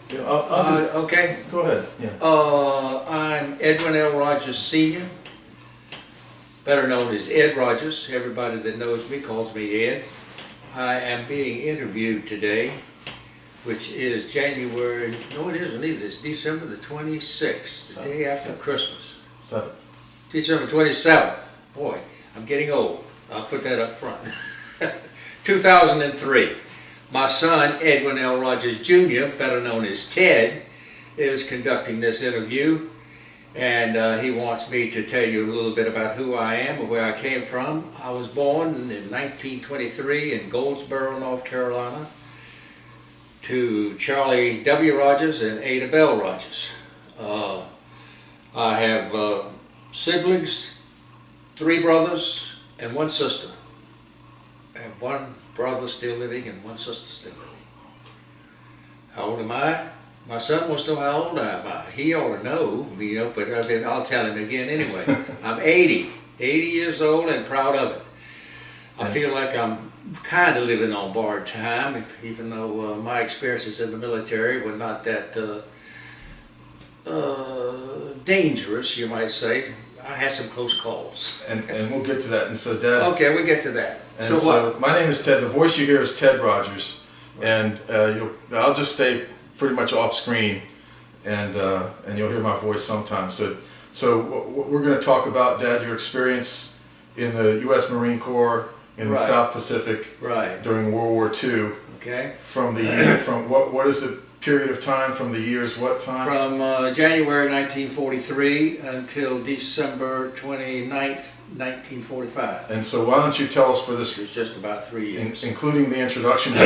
Yeah, Okay. go ahead. Yeah. I'm Edwin L. Rogers Sr., better known as Ed Rogers. Everybody that knows me calls me Ed. I am being interviewed today, which is January, no it isn't either, it's December the 26th, the day after Christmas. 7th. December 27th. Boy, I'm getting old. I'll put that up front. 2003. My son, Edwin L. Rogers Jr., better known as Ted, is conducting this interview, and he wants me to tell you a little bit about who I am and where I came from. I was born in 1923 in Goldsboro, North Carolina, to Charlie W. Rogers and Ada Bell Rogers. I have siblings, 3 brothers and 1 sister. I have 1 brother still living and 1 sister still living. How old am I? My son wants to know how old am I. He ought to know, you know, but I'll tell him again anyway. I'm 80 years old and proud of it. I feel like I'm kind of living on borrowed time, even though my experiences in the military were not that dangerous, you might say. I had some close calls. And we'll get to that. And so, Dad. Okay, we get to that. And so my name is Ted. The voice you hear is Ted Rogers, and I'll just stay pretty much off screen, and you'll hear my voice sometimes. So what we're going to talk about, Dad, your experience in the U.S. Marine Corps in the South Pacific during World War II. Okay. From what is the period of time, from the years, what time? From January 1943 until December 29th, 1945. And so why don't you tell us for this, it's just about 3 years. including the introduction we've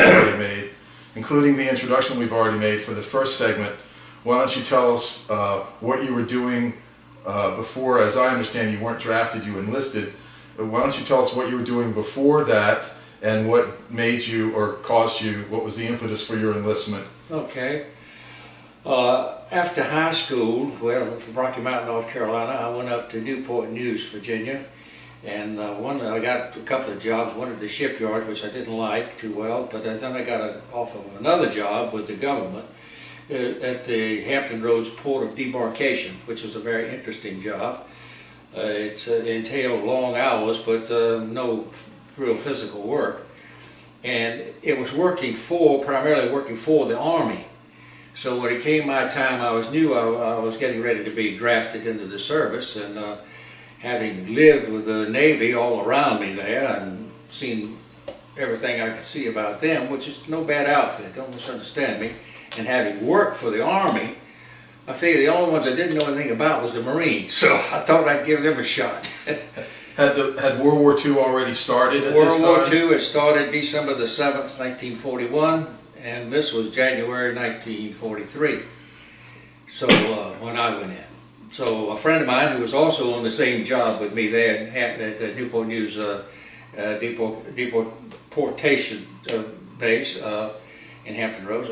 already made, for the first segment, why don't you tell us what you were doing before? As I understand, you weren't drafted, you enlisted. But why don't you tell us what you were doing before that, and what made you, or caused you, what was the impetus for your enlistment? Okay. After high school, well, from Rocky Mountain, North Carolina, I went up to Newport News, Virginia, and I got a couple of jobs, one at the shipyard, which I didn't like too well, but then I got an offer of another job with the government at the Hampton Roads Port of Debarkation, which was a very interesting job. It entailed long hours, but no real physical work. And it was primarily working for the Army. So when it came my time, I knew I was getting ready to be drafted into the service, and having lived with the Navy all around me there and seen everything I could see about them, which is no bad outfit, don't misunderstand me, and having worked for the Army, I figured the only ones I didn't know anything about was the Marines, so I thought I'd give them a shot. Had World War II already started at this time? World War II, it started December the 7th, 1941, and this was January 1943, so when I went in. So a friend of mine who was also on the same job with me there at the Newport News deportation base in Hampton Roads,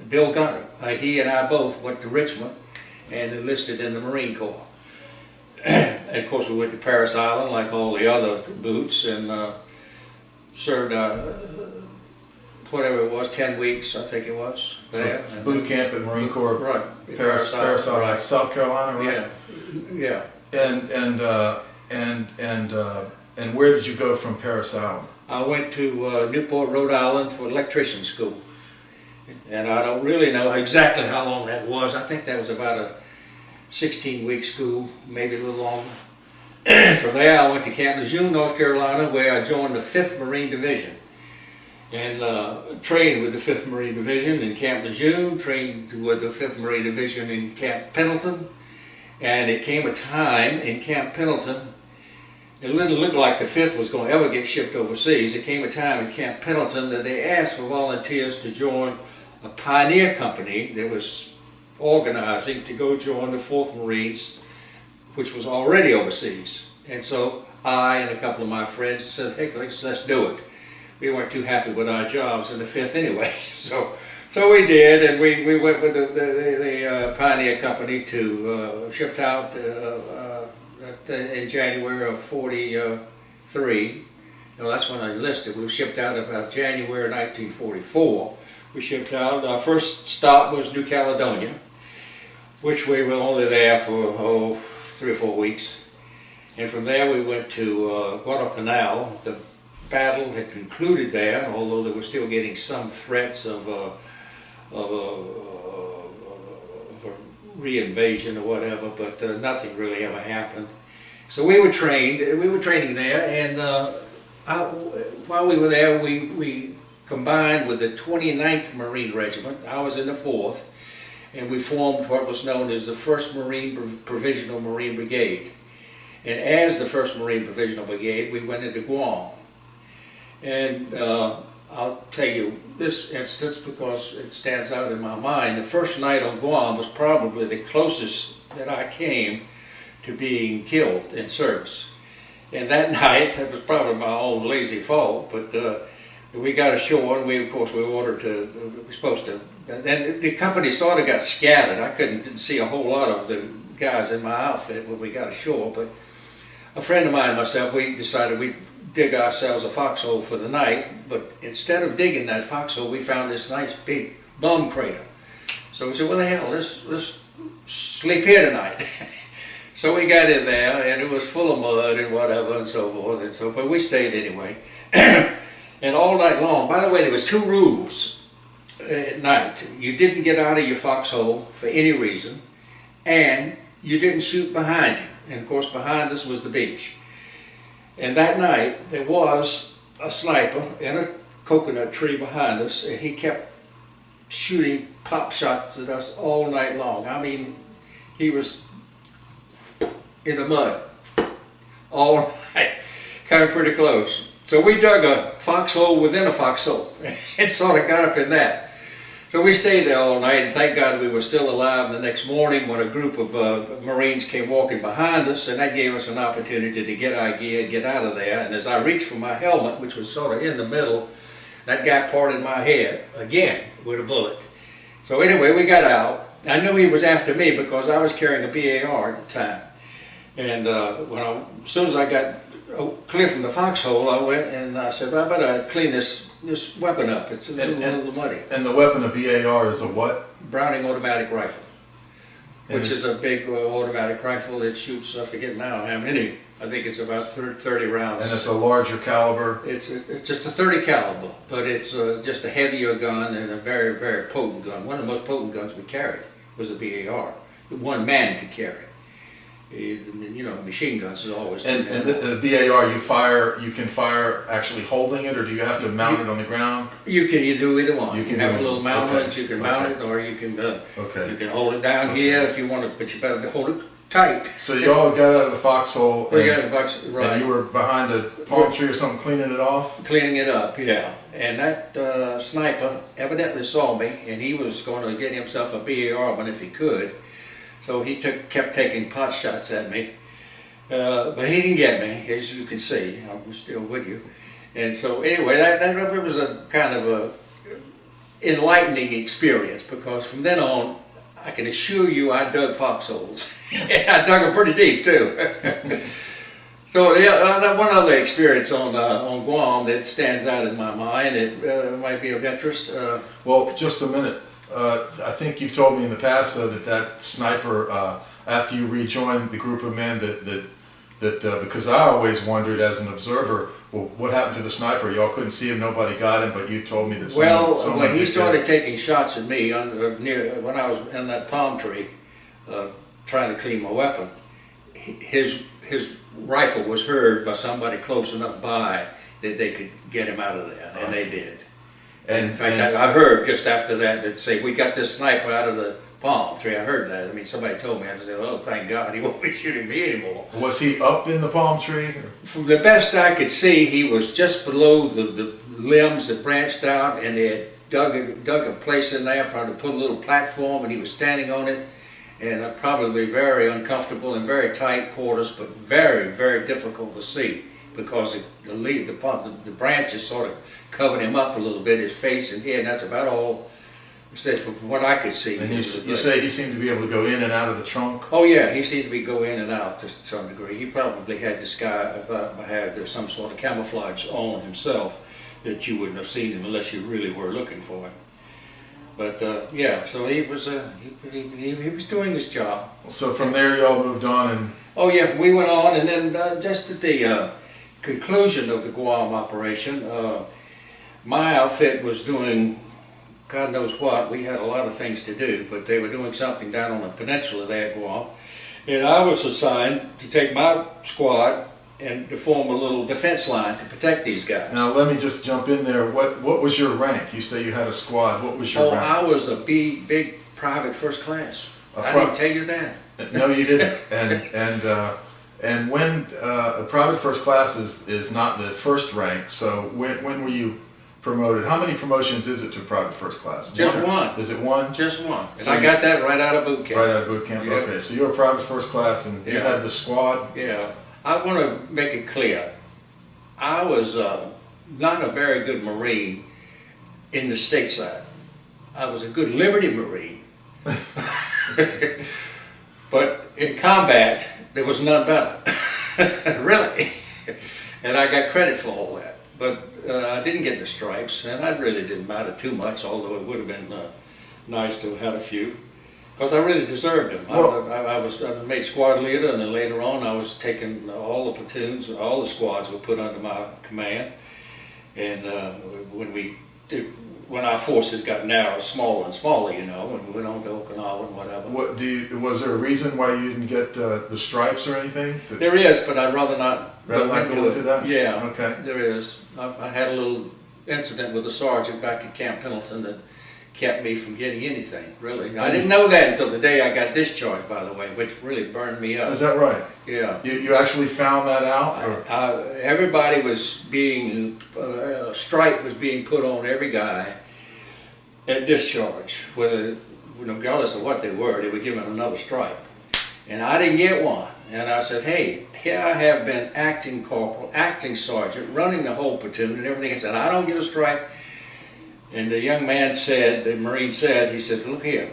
Bill Gunner, he and I both went to Richmond and enlisted in the Marine Corps. And of course we went to Parris Island like all the other boots, and served whatever it was, 10 weeks I think it was there. Boot camp at Marine Corps. Right. Parris Island, South Carolina, right? Yeah. And where did you go from Parris Island? I went to Newport, Rhode Island for electrician school. And I don't really know exactly how long that was. I think that was about a 16-week school, maybe a little longer. From there I went to Camp Lejeune, North Carolina, where I joined the 5th Marine Division. And trained with the 5th Marine Division in Camp Lejeune, trained with the 5th Marine Division in Camp Pendleton. And it came a time in Camp Pendleton, it didn't look like the 5th was going to ever get shipped overseas. It came a time in Camp Pendleton that they asked for volunteers to join a pioneer company that was organizing to go join the 4th Marines, which was already overseas. And so I and a couple of my friends said, hey, let's do it. We weren't too happy with our jobs in the 5th anyway. So we did, and we went with the pioneer company to shipped out in January of 43. That's when I enlisted. We shipped out about January 1944. We shipped out. Our first stop was New Caledonia, which we were only there for 3 or 4 weeks. And from there we went to Guadalcanal. The battle had concluded there, although they were still getting some threats of a re-invasion or whatever, but nothing really ever happened. So we were training there, and while we were there, we combined with the 29th Marine Regiment. I was in the 4th, and we formed what was known as the 1st Provisional Marine Brigade. And as the 1st Marine Provisional Brigade, we went into Guam. And I'll tell you this instance because it stands out in my mind. The first night on Guam was probably the closest that I came to being killed in service. And that night, it was probably my own lazy fault, but we got ashore, and we were ordered to, we were supposed to, and the company sort of got scattered. I didn't see a whole lot of the guys in my outfit when we got ashore, but a friend of mine and myself, we decided we'd dig ourselves a foxhole for the night, but instead of digging that foxhole, we found this nice big bomb crater. So we said, well, the hell, let's sleep here tonight. So we got in there, and it was full of mud and whatever and so forth, and so, but we stayed anyway. And all night long, by the way, there was 2 rules at night. You didn't get out of your foxhole for any reason, and you didn't shoot behind you. And of course, behind us was the beach. And that night, there was a sniper in a coconut tree behind us, and he kept shooting pop shots at us all night long. I mean, he was in the mud all night, coming pretty close. So we dug a foxhole within a foxhole and sort of got up in that. So we stayed there all night, and thank God we were still alive the next morning when a group of Marines came walking behind us, and that gave us an opportunity to get our gear, get out of there. And as I reached for my helmet, which was sort of in the middle, that guy parted my head again with a bullet. So anyway, we got out. I knew he was after me because I was carrying a BAR at the time. And as soon as I got clear from the foxhole, I went and I said, well, I better clean this weapon up. It's a little muddy. And the weapon of BAR is a what? Browning automatic rifle, which is a big automatic rifle that shoots, I forget now how many. I think it's about 30 rounds. And it's a larger caliber? It's just a 30 caliber, but it's just a heavier gun and a very, very potent gun. One of the most potent guns we carried was a BAR that one man could carry. You know, machine guns is always. And the BAR, you can fire actually holding it, or do you have to mount it on the ground? You can do either one. You can have a little mount on it. You can mount it, or you can you can hold it down here if you want to, but you better hold it tight. So you all got out of the foxhole. We got a foxhole, right? And you were behind a palm tree or something, cleaning it off. Cleaning it up, yeah. And that sniper evidently saw me, and he was going to get himself a BAR one if he could. So he kept taking pot shots at me, but he didn't get me, as you can see. I'm still with you. And so anyway, that was a kind of a enlightening experience, because from then on, I can assure you I dug foxholes. I dug them pretty deep too. So yeah, one other experience on Guam that stands out in my mind, it might be of interest. Well, just a minute. I think you've told me in the past that sniper, after you rejoined the group of men, that because I always wondered as an observer, well, what happened to the sniper? Y'all couldn't see him, nobody got him, but you told me that someone when he started taking shots at me when I was in that palm tree, trying to clean my weapon, his rifle was heard by somebody close enough by that they could get him out of there, and they did. And in fact, I heard just after that say, we got this sniper out of the palm tree. I heard that. I mean, somebody told me. I said, oh, thank God, he won't be shooting me anymore. Was he up in the palm tree? From the best I could see, he was just below the limbs that branched out, and they had dug a place in there, probably put a little platform, and he was standing on it. And probably very uncomfortable and very tight quarters, but very, very difficult to see, because the branches sort of covered him up a little bit, his face and head, and that's about all. Said from what I could see. And you say he seemed to be able to go in and out of the trunk? Oh yeah, he seemed to be go in and out to some degree. He probably had had some sort of camouflage on himself that you wouldn't have seen him unless you really were looking for him. But yeah, so he was he was doing his job. So from there, y'all moved on, and Oh yeah, we went on, and then just at the conclusion of the Guam operation, my outfit was doing God knows what. We had a lot of things to do, but they were doing something down on the peninsula there at Guam. And I was assigned to take my squad and to form a little defense line to protect these guys. now let me just jump in there. What was your rank? You say you had a squad. What was your Oh, rank? I was a big private first class. I didn't tell you that. No, you didn't. And when a private first class is not the first rank, so when were you promoted? How many promotions is it to private first class? Just one. Is it one? Just one. And So I you- got that right out of boot camp. Right out of boot camp. Yep. Okay, so you were a private first class, and you Yeah. had the squad. Yeah. I want to make it clear. I was not a very good Marine in the stateside. I was a good Liberty Marine. But in combat, there was none better. Really. And I got credit for all that. But I didn't get the stripes, and that really didn't matter too much, although it would have been nice to have had a few. Because I really deserved them. Well- I was made squad leader, and then later on I was taking all the platoons, all the squads were put under my command. And when our forces got narrow, smaller and smaller, you know, and we went on to Okinawa and whatever. Was there a reason why you didn't get the stripes or anything? There is, but I'd rather not Rather not go into that? Yeah, Okay. there is. I had a little incident with a sergeant back at Camp Pendleton that kept me from getting anything, really. I didn't know that until the day I got discharged, by the way, which really burned me up. Is that right? Yeah. You actually found that out? Or? Everybody was being, a stripe was being put on every guy at discharge, whether, regardless of what they were given another stripe. And I didn't get one. And I said, hey, here I have been acting corporal, acting sergeant, running the whole platoon and everything. I said, I don't get a stripe. And the young man said, the Marine said, he said, look here,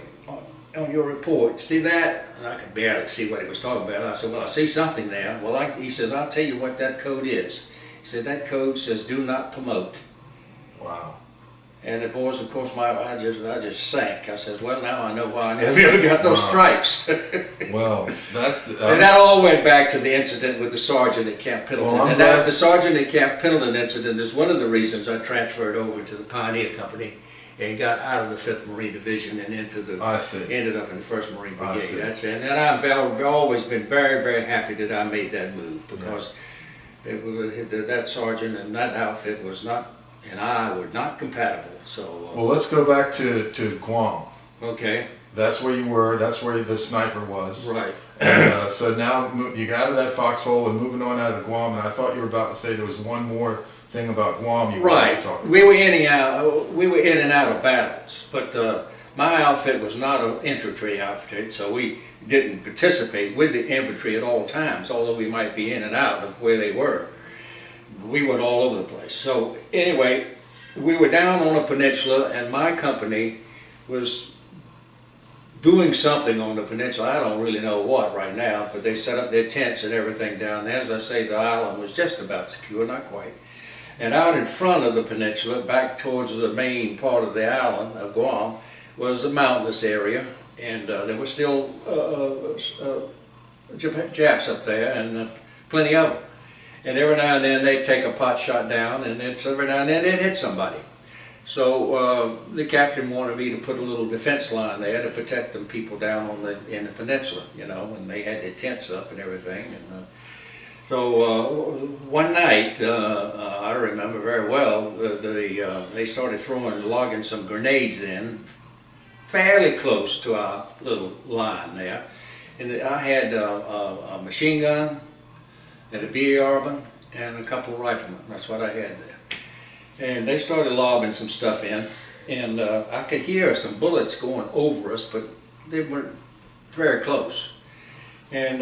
on your report, see that? And I could barely see what he was talking about. I said, well, I see something there. Well, he says, I'll tell you what that code is. He said, that code says do not promote. Wow. And the boys, of course, I just sank. I said, well, now I know why I never ever got those stripes. Well, that's... And that all went back to the incident with the sergeant at Camp Pendleton. Well, I'm and glad- the sergeant at Camp Pendleton incident is one of the reasons I transferred over to the Pioneer Company and got out of the 5th Marine Division and I see. ended up in the 1st Marine I Brigade. see. That's it. And I've always been very, very happy that I made that move because that sergeant and that outfit was not, and I were not compatible. So, Well, let's go back to Guam. okay, That's where you were. That's where the sniper was. right. And, so now you got out of that foxhole and moving on out of Guam. And I thought you were about to say there was one more thing about Guam you wanted to Right. talk about. We were in and out of battles, but my outfit was not an infantry outfit, so we didn't participate with the infantry at all times, although we might be in and out of where they were. We went all over the place. So anyway, we were down on a peninsula, and my company was doing something on the peninsula. I don't really know what right now, but they set up their tents and everything down there. As I say, the island was just about secure, not quite. And out in front of the peninsula, back towards the main part of the island of Guam, was a mountainous area, and there were still Japs up there, and plenty of them. And every now and then they'd take a pot shot down, and then every now and then they'd hit somebody. So the captain wanted me to put a little defense line there to protect them people down in the peninsula, you know, and they had their tents up and everything. And so one night, I remember very well, they started logging some grenades in, fairly close to our little line there. And I had a machine gun and a BAR and a couple of riflemen. That's what I had there. And they started lobbing some stuff in, and I could hear some bullets going over us, but they weren't very close. And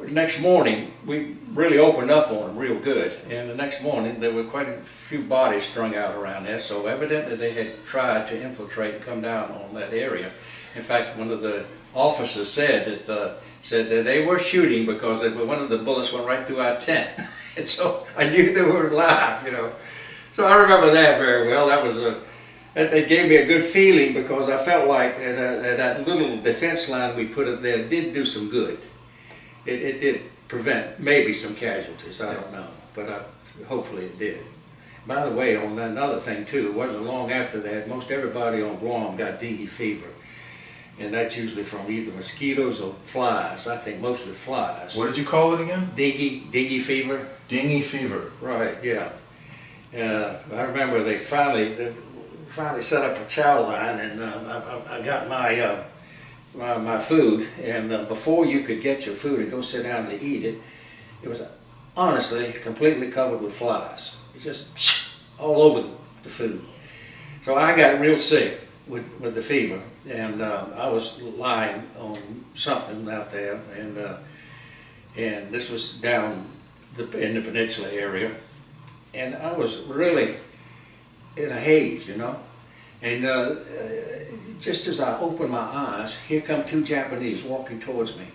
next morning, we really opened up on them real good. And the next morning, there were quite a few bodies strung out around there, so evidently they had tried to infiltrate and come down on that area. In fact, one of the officers said that they were shooting because one of the bullets went right through our tent. And so I knew they were alive, you know. So I remember that very well. That was It gave me a good feeling because I felt like that little defense line we put up there did do some good. It did prevent maybe some casualties, I don't know, but hopefully it did. By the way, on another thing too, it wasn't long after that, most everybody on Guam got dengue fever. And that's usually from either mosquitoes or flies. I think mostly flies. What did you call it again? Dengue fever. Dengue fever. Right, yeah. I remember they finally set up a chow line, and I got my food, and before you could get your food and go sit down to eat it, it was honestly completely covered with flies. It just all over the food. So I got real sick with the fever, and I was lying on something out there, and this was down in the peninsula area, and I was really in a haze, you know. And just as I opened my eyes, here come two Japanese walking towards me.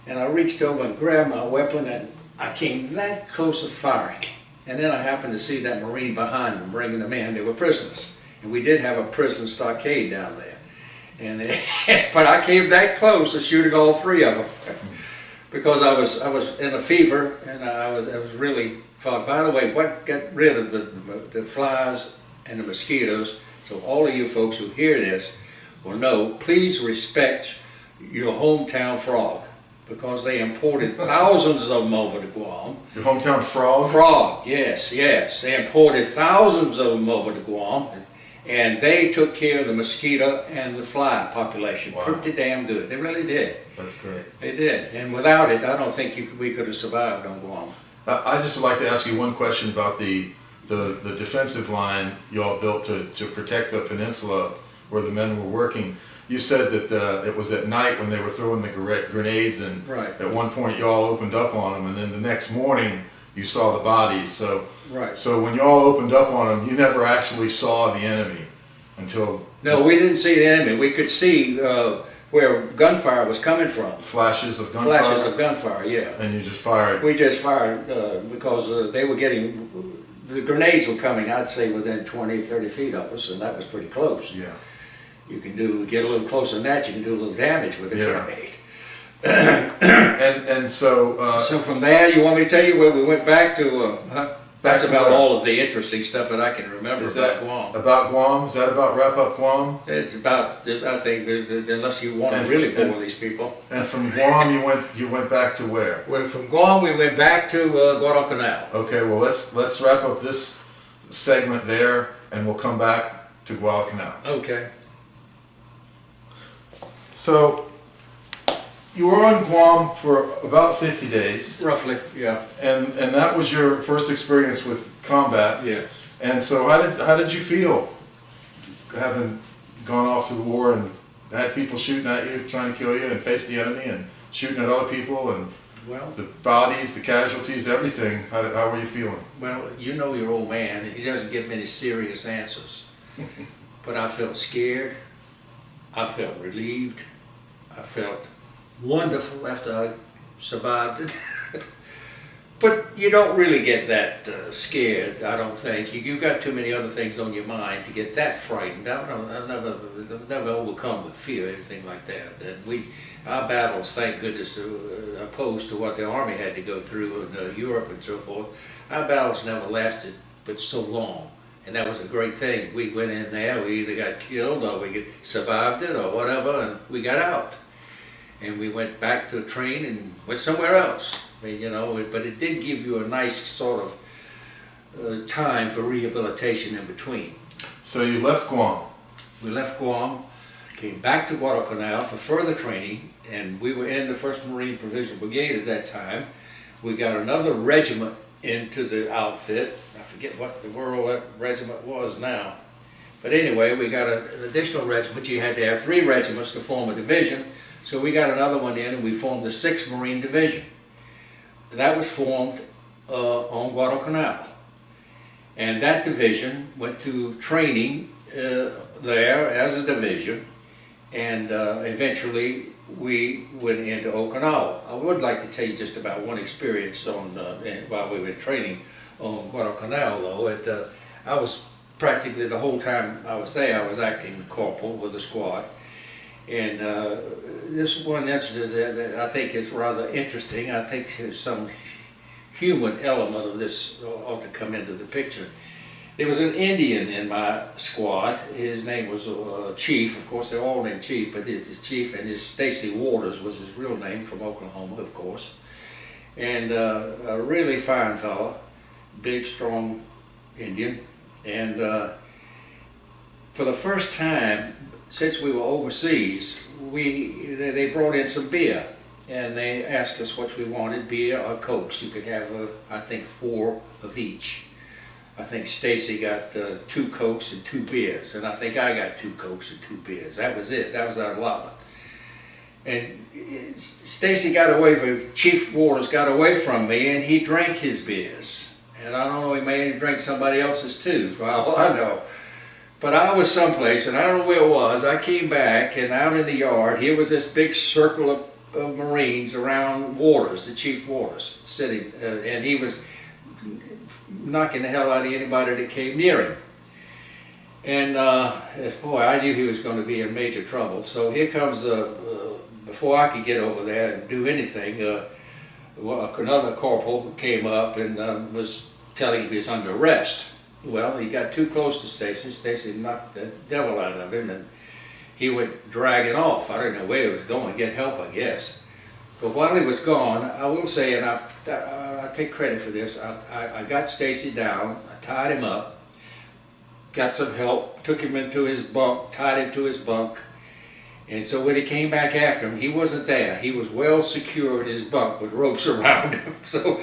And I reached over and grabbed my weapon, and I came that close to firing. And then I happened to see that Marine behind them, bringing them in. They were prisoners. And we did have a prison stockade down there. And but I came that close to shooting all three of them. Because I was in a fever, and I was really fogged. By the way, what got rid of the flies and the mosquitoes, so all of you folks who hear this will know, please respect your hometown frog, because they imported thousands of them over to Guam. Your hometown frog? Frog, yes, yes. They imported thousands of them over to Guam, and they took care of the mosquito and the fly population. Wow. Pretty damn good. They really did. That's great. They did. And without it, I don't think we could have survived on Guam. I just would like to ask you one question about the defensive line you all built to protect the peninsula where the men were working. You said that it was at night when they were throwing the grenades, and right. At one point you all opened up on them, and then the next morning you saw the bodies. So, right. So when you all opened up on them, you never actually saw the enemy until... No, we didn't see the enemy. We could see where gunfire was coming from. Flashes of gunfire? Flashes of gunfire, yeah. And you just fired? We just fired because they were getting... The grenades were coming, I'd say, within 20, 30 feet of us, and that was pretty close. Yeah. You can get a little closer than that, you can do a little damage with a grenade. and so... so from there, you want me to tell you where we went back to? That's about where? all of the interesting stuff that I can remember about Guam. About Guam? Is that about wrap up Guam? It's about, I think, unless you want to really bore these people. And from Guam, you went back to where? From Guam, we went back to Guadalcanal. Okay, well let's wrap up this segment there, and we'll come back to Guadalcanal. Okay. So you were on Guam for about 50 days. Roughly, yeah. And that was your first experience with combat. Yes. And so how did you feel having gone off to the war and had people shooting at you, trying to kill you, and face the enemy and shooting at other people, and the bodies, the casualties, everything? How were you feeling? Well, you know your old man, he doesn't give many serious answers. But I felt scared, I felt relieved, I felt wonderful after I survived it. But you don't really get that scared, I don't think. You've got too many other things on your mind to get that frightened. I've never overcome with fear or anything like that. And our battles, thank goodness, opposed to what the Army had to go through in Europe and so forth, our battles never lasted but so long. And that was a great thing. We went in there, we either got killed or we survived it or whatever, and we got out. And we went back to a train and went somewhere else. I mean, you know, but it did give you a nice sort of time for rehabilitation in between. So you left Guam. We left Guam, came back to Guadalcanal for further training, and we were in the 1st Marine Provisional Brigade at that time. We got another regiment into the outfit. I forget what the world that regiment was now. But anyway, we got an additional regiment. You had to have 3 regiments to form a division. So we got another one in, and we formed the 6th Marine Division. That was formed on Guadalcanal. And that division went through training there as a division, and eventually we went into Okinawa. I would like to tell you just about one experience while we were training on Guadalcanal, though. I was practically the whole time I was there, I was acting corporal with the squad. And this one incident that I think is rather interesting. I think there's some human element of this ought to come into the picture. There was an Indian in my squad. His name was Chief. Of course, they're all named Chief, but his Chief, and his Stacy Waters was his real name, from Oklahoma, of course. And a really fine fellow, big, strong Indian. And for the first time since we were overseas, they brought in some beer. And they asked us what we wanted, beer or Cokes. You could have, I think, 4 of each. I think Stacy got 2 Cokes and 2 beers, and I think I got 2 Cokes and 2 beers. That was it. That was our allotment. And Stacy got away, Chief Waters got away from me, and he drank his beers. And I don't know, he may have drank somebody else's too, for all I know. But I was someplace, and I don't know where it was. I came back, and out in the yard, here was this big circle of Marines around Waters, the Chief Waters, sitting, and he was knocking the hell out of anybody that came near him. And boy, I knew he was going to be in major trouble. So here comes, before I could get over there and do anything, another corporal came up and was telling him he was under arrest. Well, he got too close to Stacy. Stacy knocked the devil out of him, and he went dragging off. I don't know where he was going, get help, I guess. But while he was gone, I will say, and I take credit for this, I got Stacy down, I tied him up, got some help, took him into his bunk, tied him to his bunk. And so when he came back after him, he wasn't there. He was well secured in his bunk with ropes around him. So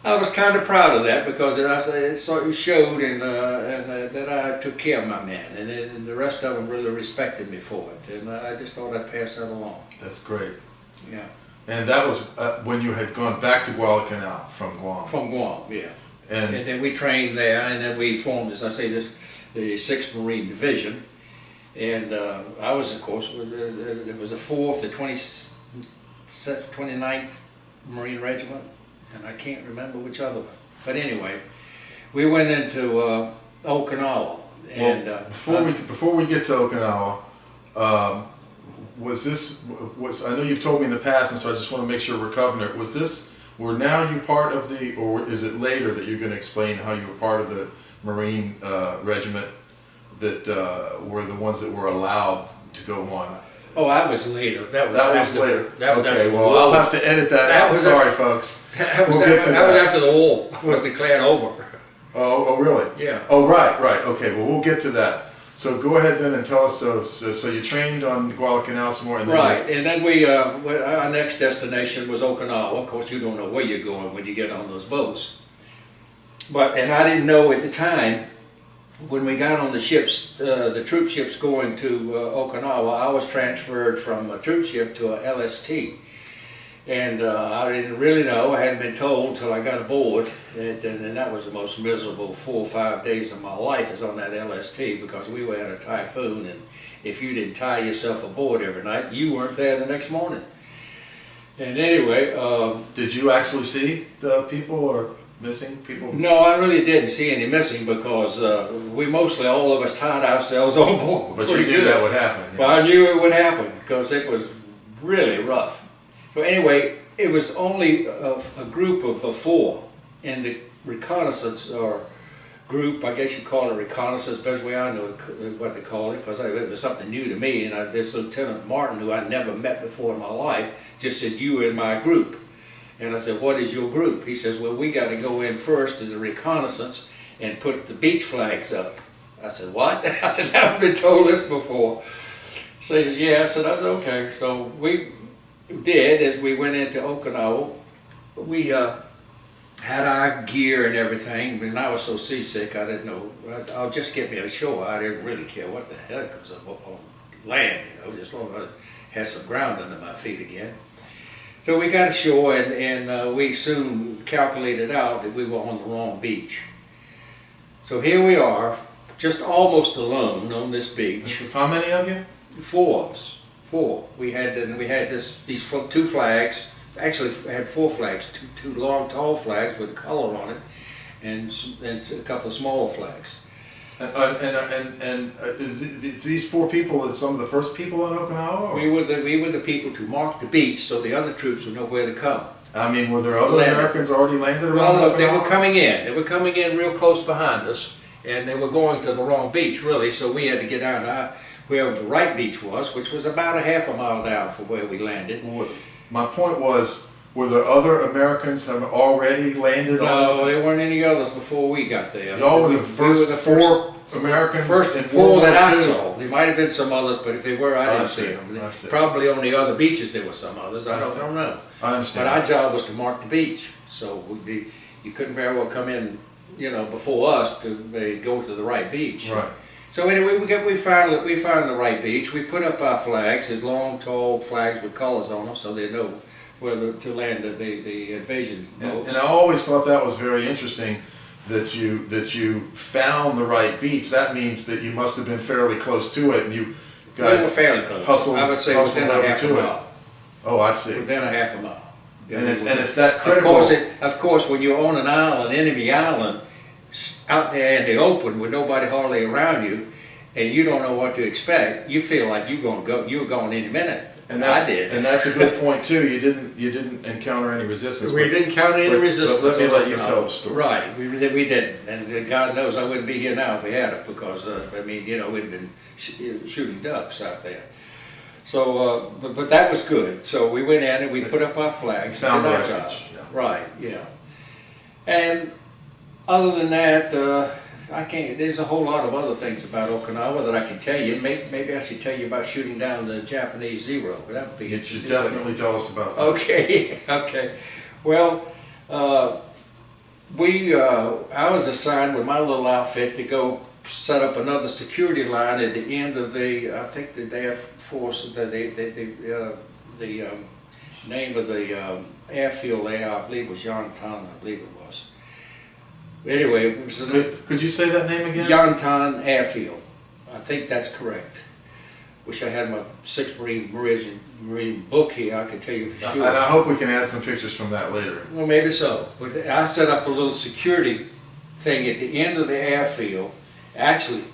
I was kind of proud of that, because it showed that I took care of my man, and the rest of them really respected me for it. And I just thought I'd pass that along. That's great. Yeah. And that was when you had gone back to Guadalcanal from Guam. From Guam, yeah. And then we trained there, and then we formed, as I say, the 6th Marine Division. And I was, of course, it was the 4th, the 29th Marine Regiment, and I can't remember which other one. But anyway, we went into Okinawa. And before we get to Okinawa, I know you've told me in the past, and so I just want to make sure we're covering it. Were now you part of the, or is it later that you're going to explain how you were part of the Marine regiment that were the ones that were allowed to go on? Oh, I was later. That was later. That was okay, well, I'll have to edit that out. Sorry, folks. That was after the war was declared over. Oh, really? Yeah. Oh, right. Okay, well, we'll get to that. So go ahead then and tell us, so you trained on Guadalcanal some more? And then right, and then our next destination was Okinawa. Of course, you don't know where you're going when you get on those boats. And I didn't know at the time, when we got on the ships, the troop ships going to Okinawa, I was transferred from a troop ship to a LST. And I didn't really know, I hadn't been told until I got aboard, and that was the most miserable 4 or 5 days of my life, is on that LST, because we were in a typhoon, and if you didn't tie yourself aboard every night, you weren't there the next morning. And anyway... did you actually see the people, or missing people? No, I really didn't see any missing, because we mostly, all of us, tied ourselves on board. But you knew that would happen. Yeah. Well, I knew it would happen, because it was really rough. So anyway, it was only a group of 4 in the reconnaissance, or group, I guess you call it reconnaissance, best way I know what to call it, because it was something new to me. And this Lieutenant Martin, who I'd never met before in my life, just said, "You in my group." And I said, "What is your group?" He says, "Well, we got to go in first as a reconnaissance and put the beach flags up." I said, "What?" I said, "I haven't been told this before." So he said, "Yeah." I said, "That's okay." So we did, as we went into Okinawa. We had our gear and everything, and I was so seasick, I didn't know. I'll just get me ashore. I didn't really care what the heck was on land, just as long as I had some ground under my feet again. So we got ashore, and we soon calculated out that we were on the wrong beach. So here we are, just almost alone on this beach. This is how many of you? 4 of us. 4. We had these 2 flags. Actually, I had 4 flags. 2 long, tall flags with a color on it, and a couple of smaller flags. These four people are some of the first people in Okinawa? Or? We were the people to mark the beach so the other troops would know where to come. I mean, were there other Americans already landed around Well, look, Okinawa? they were coming in. They were coming in real close behind us, and they were going to the wrong beach, really. So we had to get down to where the right beach was, which was about a half a mile down from where we landed. My point was, were there other Americans have already landed on? No, there weren't any others before we got there. Y'all were the first four Americans. First in four World that War I II. saw. There might have been some others, but if they were, I didn't see them. I see. Probably on the other beaches there were some others. I don't know. I understand. But our job was to mark the beach, so you couldn't very well come in, before us to go to the right beach. Right. So anyway, we found the right beach. We put up our flags, these long, tall flags with colors on them, so they know where to land the invasion boats. And I always thought that was very interesting that you found the right beach. That means that you must have been fairly close to it, and you guys we were fairly close. hustled. I would say hustled within a over half a to it. mile. Oh, I see. Within a half a mile. And it's that critical. Of course, when you're on an island, enemy island, out there in the open with nobody hardly around you, and you don't know what to expect, you feel like you're going any minute. And I did. And that's a good point too. You didn't encounter any resistance. We didn't encounter any resistance. But let me let you tell the story. Right, we didn't, and God knows I wouldn't be here now if we had it, because we'd been shooting ducks out there. So, but that was good. So we went in and we put up our flags. Found did our the job. right beach, yeah. Right, yeah. And other than that, there's a whole lot of other things about Okinawa that I can tell you. Maybe I should tell you about shooting down the Japanese Zero. That would be You interesting. should definitely tell us about that. Okay, okay. Well, I was assigned with my little outfit to go set up another security line at the end of the Air Force, the name of the airfield there, I believe was Yantan, I believe it was. Anyway, it was Could you say that name again? Yantan Airfield. I think that's correct. Wish I had my 6th Marine book here, I could tell you for sure. And I hope we can add some pictures from that later. Well, maybe so. But I set up a little security thing at the end of the airfield, actually,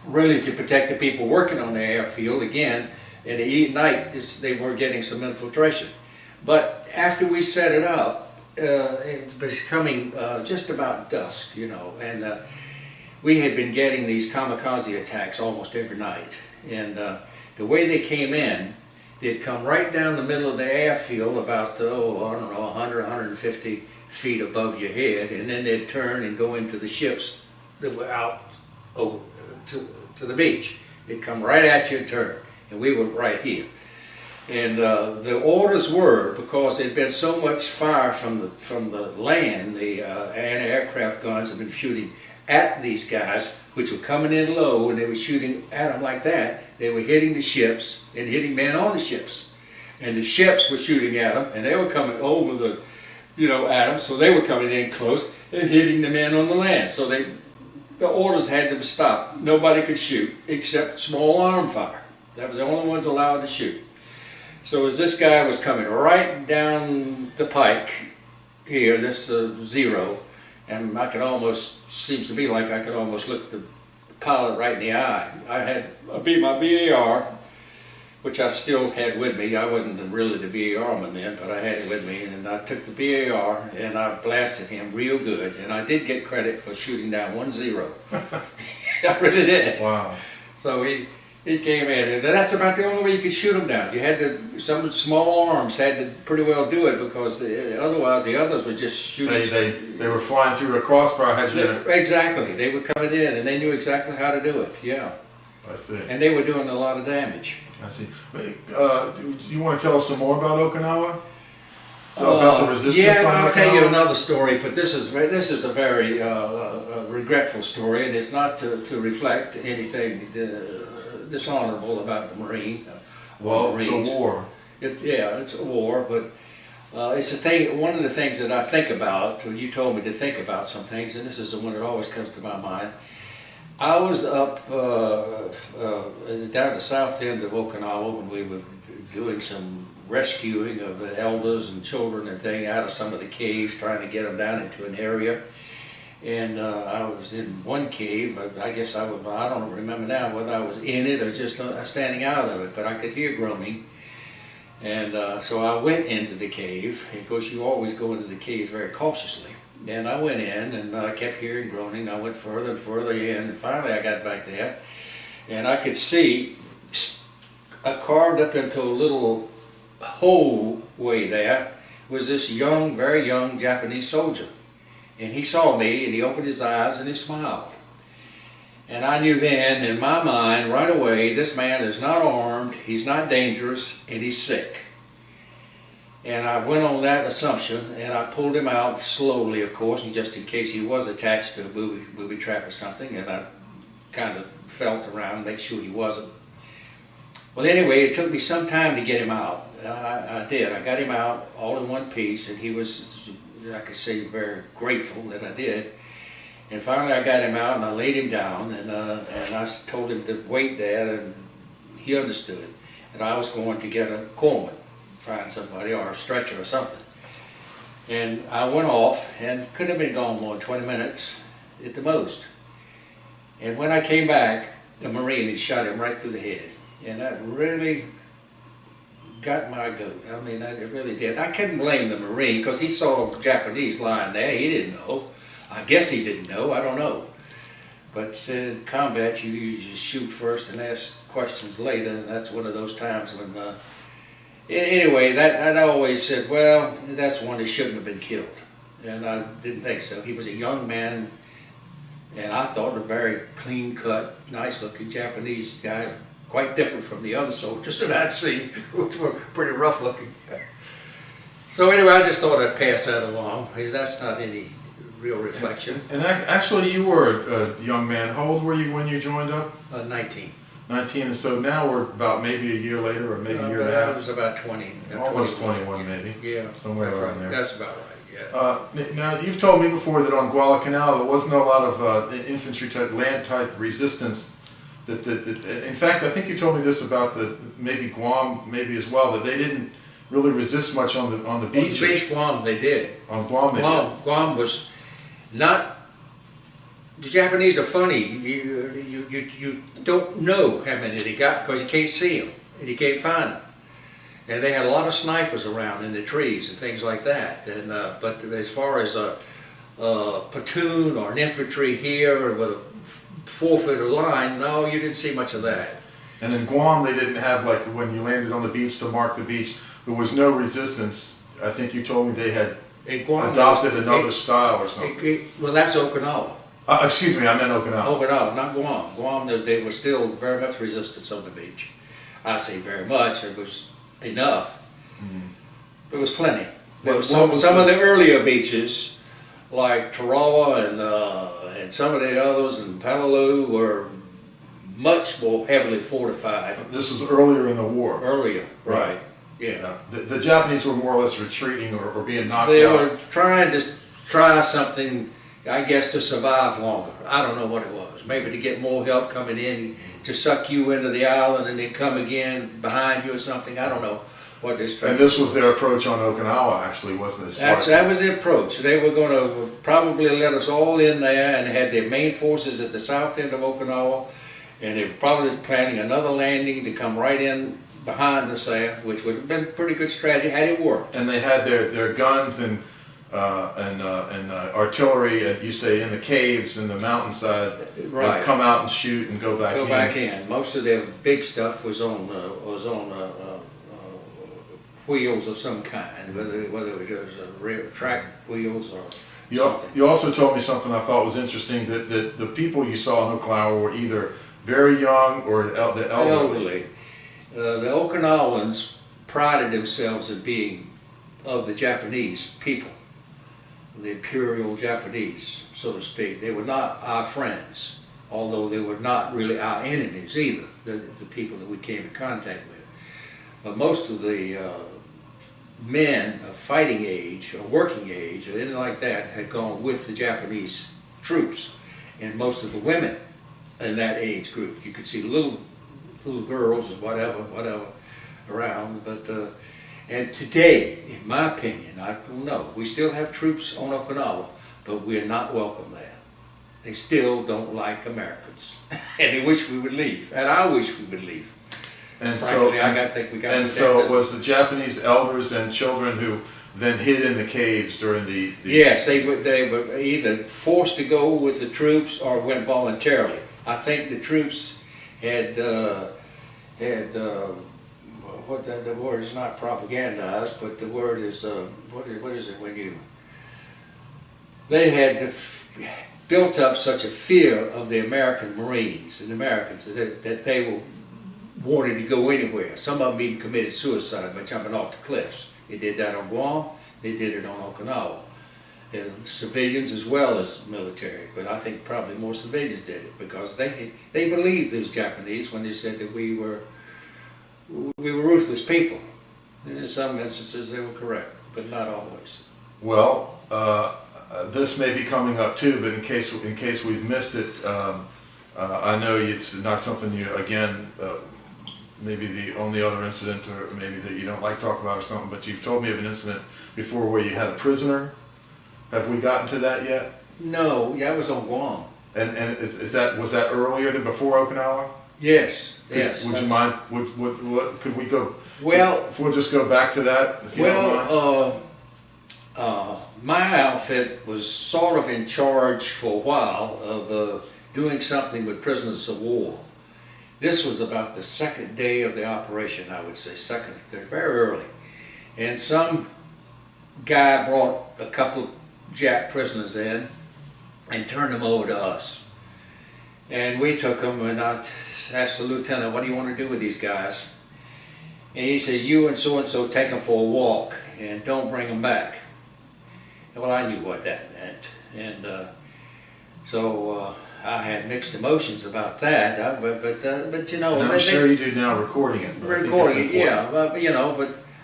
really to protect the people working on the airfield. Again, at night, they were getting some infiltration. But after we set it up, it was becoming just about dusk, and we had been getting these kamikaze attacks almost every night. And the way they came in, they'd come right down the middle of the airfield, about, 100, 150 feet above your head, and then they'd turn and go into the ships that were out over to the beach. They'd come right at you and turn, and we were right here. And the orders were, because there'd been so much fire from the land, the anti-aircraft guns had been shooting at these guys, which were coming in low, and they were shooting at them like that. They were hitting the ships and hitting men on the ships. And the ships were shooting at them, and they were coming over the, at them, so they were coming in close and hitting the men on the land. So the orders had them stop. Nobody could shoot except small arm fire. That was the only ones allowed to shoot. So as this guy was coming right down the pike here, this Zero, and seems to me like I could almost look the pilot right in the eye. I beat my BAR, which I still had with me. I wasn't really the BAR-man then, but I had it with me, and I took the BAR and I blasted him real good, and I did get credit for shooting down 1 0. I really did. Wow. So he came in, and that's about the only way you could shoot them down. You had to, some small arms had to pretty well do it, because otherwise the others were just shooting. They were flying through a crossfire. Had you Exactly. They were coming in, and they knew exactly how to do it. Yeah. I see. And they were doing a lot of damage. I see. Do you want to tell us some more about Okinawa? So about the resistance. Yeah, on I'll tell Okinawa? you another story, but this is a very regretful story, and it's not to reflect anything dishonorable about the Marine. Well, it's a war. It's a war, but it's a thing. One of the things that I think about. You told me to think about some things, and this is the one that always comes to my mind. I was up down the south end of Okinawa when we were doing some rescuing of elders and children and thing out of some of the caves, trying to get them down into an area. And I was in one cave, but I guess I don't remember now whether I was in it or just standing out of it, but I could hear groaning. And so I went into the cave. Of course, you always go into the caves very cautiously. And I went in, and I kept hearing groaning. I went further and further in, and finally I got back there, and I could see carved up into a little hole way there was this young, very young Japanese soldier. And he saw me, and he opened his eyes, and he smiled. And I knew then, in my mind, right away, this man is not armed, he's not dangerous, and he's sick. And I went on that assumption, and I pulled him out slowly, of course, and just in case he was attached to a booby trap or something, and I kind of felt around, make sure he wasn't. Well, anyway, it took me some time to get him out. I did. I got him out all in one piece, and he was, I could say, very grateful that I did. And finally I got him out, and I laid him down, and I told him to wait there, and he understood. And I was going to get a corpsman, find somebody, or a stretcher or something. And I went off, and could have been gone more than 20 minutes at the most. And when I came back, the Marine had shot him right through the head. And that really got my goat. I mean, it really did. I couldn't blame the Marine, because he saw a Japanese lying there. He didn't know. I guess he didn't know. I don't know. But in combat, you shoot first and ask questions later, and that's one of those times when... Anyway, that I always said, well, that's one that shouldn't have been killed. And I didn't think so. He was a young man, and I thought a very clean-cut, nice-looking Japanese guy, quite different from the other soldiers that I'd seen, which were pretty rough-looking. So anyway, I just thought I'd pass that along. That's not any real reflection. And actually, you were a young man. How old were you when you joined up? 19. 19, and so now we're about maybe a year later, or maybe a year and a half. I was about 20. Almost 21, maybe. Yeah. Somewhere around there. That's about right, yeah. Now, you've told me before that on Guadalcanal there wasn't a lot of infantry type, land type resistance. In fact, I think you told me this about maybe Guam, maybe as well, that they didn't really resist much on the beaches. On base Guam, they did. On Guam, they did. Guam was not. The Japanese are funny. You don't know how many they got because you can't see them and you can't find them. And they had a lot of snipers around in the trees and things like that. And but as far as a platoon or an infantry here with a 4-foot line, no, you didn't see much of that. And in Guam, they didn't have, like, when you landed on the beach to mark the beach, there was no resistance. I think you told me they had adopted another style or something. Well, that's Okinawa. Excuse me, I meant Okinawa. Okinawa, not Guam. Guam, they were still very much resistance on the beach. I say very much. It was enough. Mm-hmm. There was plenty. There was some of the earlier beaches, like Tarawa and some of the others, and Palulu, were much more heavily fortified. This was earlier in the war. Earlier, right. Yeah. The Japanese were more or less retreating or being knocked out. They were trying to try something, I guess, to survive longer. I don't know what it was. Maybe to get more help coming in to suck you into the island and then come again behind you or something. I don't know what this. And this was their approach on Okinawa, actually, wasn't it? That was the approach. They were going to probably let us all in there and had their main forces at the south end of Okinawa, and they were probably planning another landing to come right in behind us there, which would have been a pretty good strategy had it worked. And they had their guns and artillery, you say, in the caves and the mountainside, right. Come out and shoot and go back in. Most of their big stuff was on wheels of some kind, whether it was rear track wheels or something. You also told me something I thought was interesting, that the people you saw in Okinawa were either very young or the elderly. The Okinawans prided themselves in being of the Japanese people, the imperial Japanese, so to speak. They were not our friends, although they were not really our enemies either, the people that we came in contact with. But most of the men of fighting age or working age or anything like that had gone with the Japanese troops, and most of the women in that age group. You could see little girls or whatever around, but and today, in my opinion, I don't know, we still have troops on Okinawa, but we're not welcome there. They still don't like Americans, and they wish we would leave, and I wish we would leave. And Frankly, so, think we got. and so it was the Japanese elders and children who then hid in the caves during the Yes, they were either forced to go with the troops or went voluntarily. I think the troops had what the word is not propagandized, but the word is what is it when you? They had built up such a fear of the American Marines and Americans that they wanted to go anywhere. Some of them even committed suicide by jumping off the cliffs. They did that on Guam. They did it on Okinawa. And civilians as well as military, but I think probably more civilians did it because they believed those Japanese when they said that we were ruthless people. And in some instances they were correct, but not always. Well, this may be coming up too, but in case we've missed it, I know it's not something you maybe the only other incident, or maybe that you don't like to talk about or something, but you've told me of an incident before where you had a prisoner. Have we gotten to that yet? No, yeah, I was on Guam. And was that earlier than before Okinawa? Yes, yes. Would you mind? Could we go? Well, if we'll just go back to that. If you don't mind. My outfit was sort of in charge for a while of doing something with prisoners of war. This was about the second day of the operation, I would say, second or third, very early. And some guy brought a couple of Jap prisoners in and turned them over to us. And we took them, and I asked the lieutenant, what do you want to do with these guys? And he said, you and so take them for a walk and don't bring them back. Well, I knew what that meant. And so I had mixed emotions about that, but you know. And I'm sure you do now recording it. Recording it, yeah, but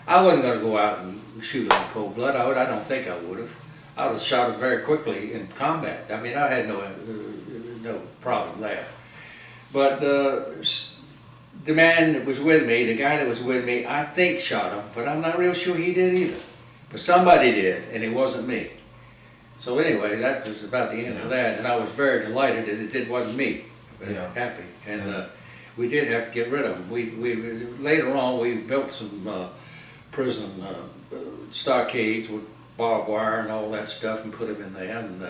I wasn't going to go out and shoot them in cold blood. I don't think I would have. I would have shot them very quickly in combat. I mean, I had no problem there. But the man that was with me, the guy that was with me, I think shot him, but I'm not real sure he did either. But somebody did, and it wasn't me. So anyway, that was about the end of that, and I was very delighted that it wasn't me. Happy, and we did have to get rid of them. We later on we built some prison stockades with barbed wire and all that stuff, and put them in there and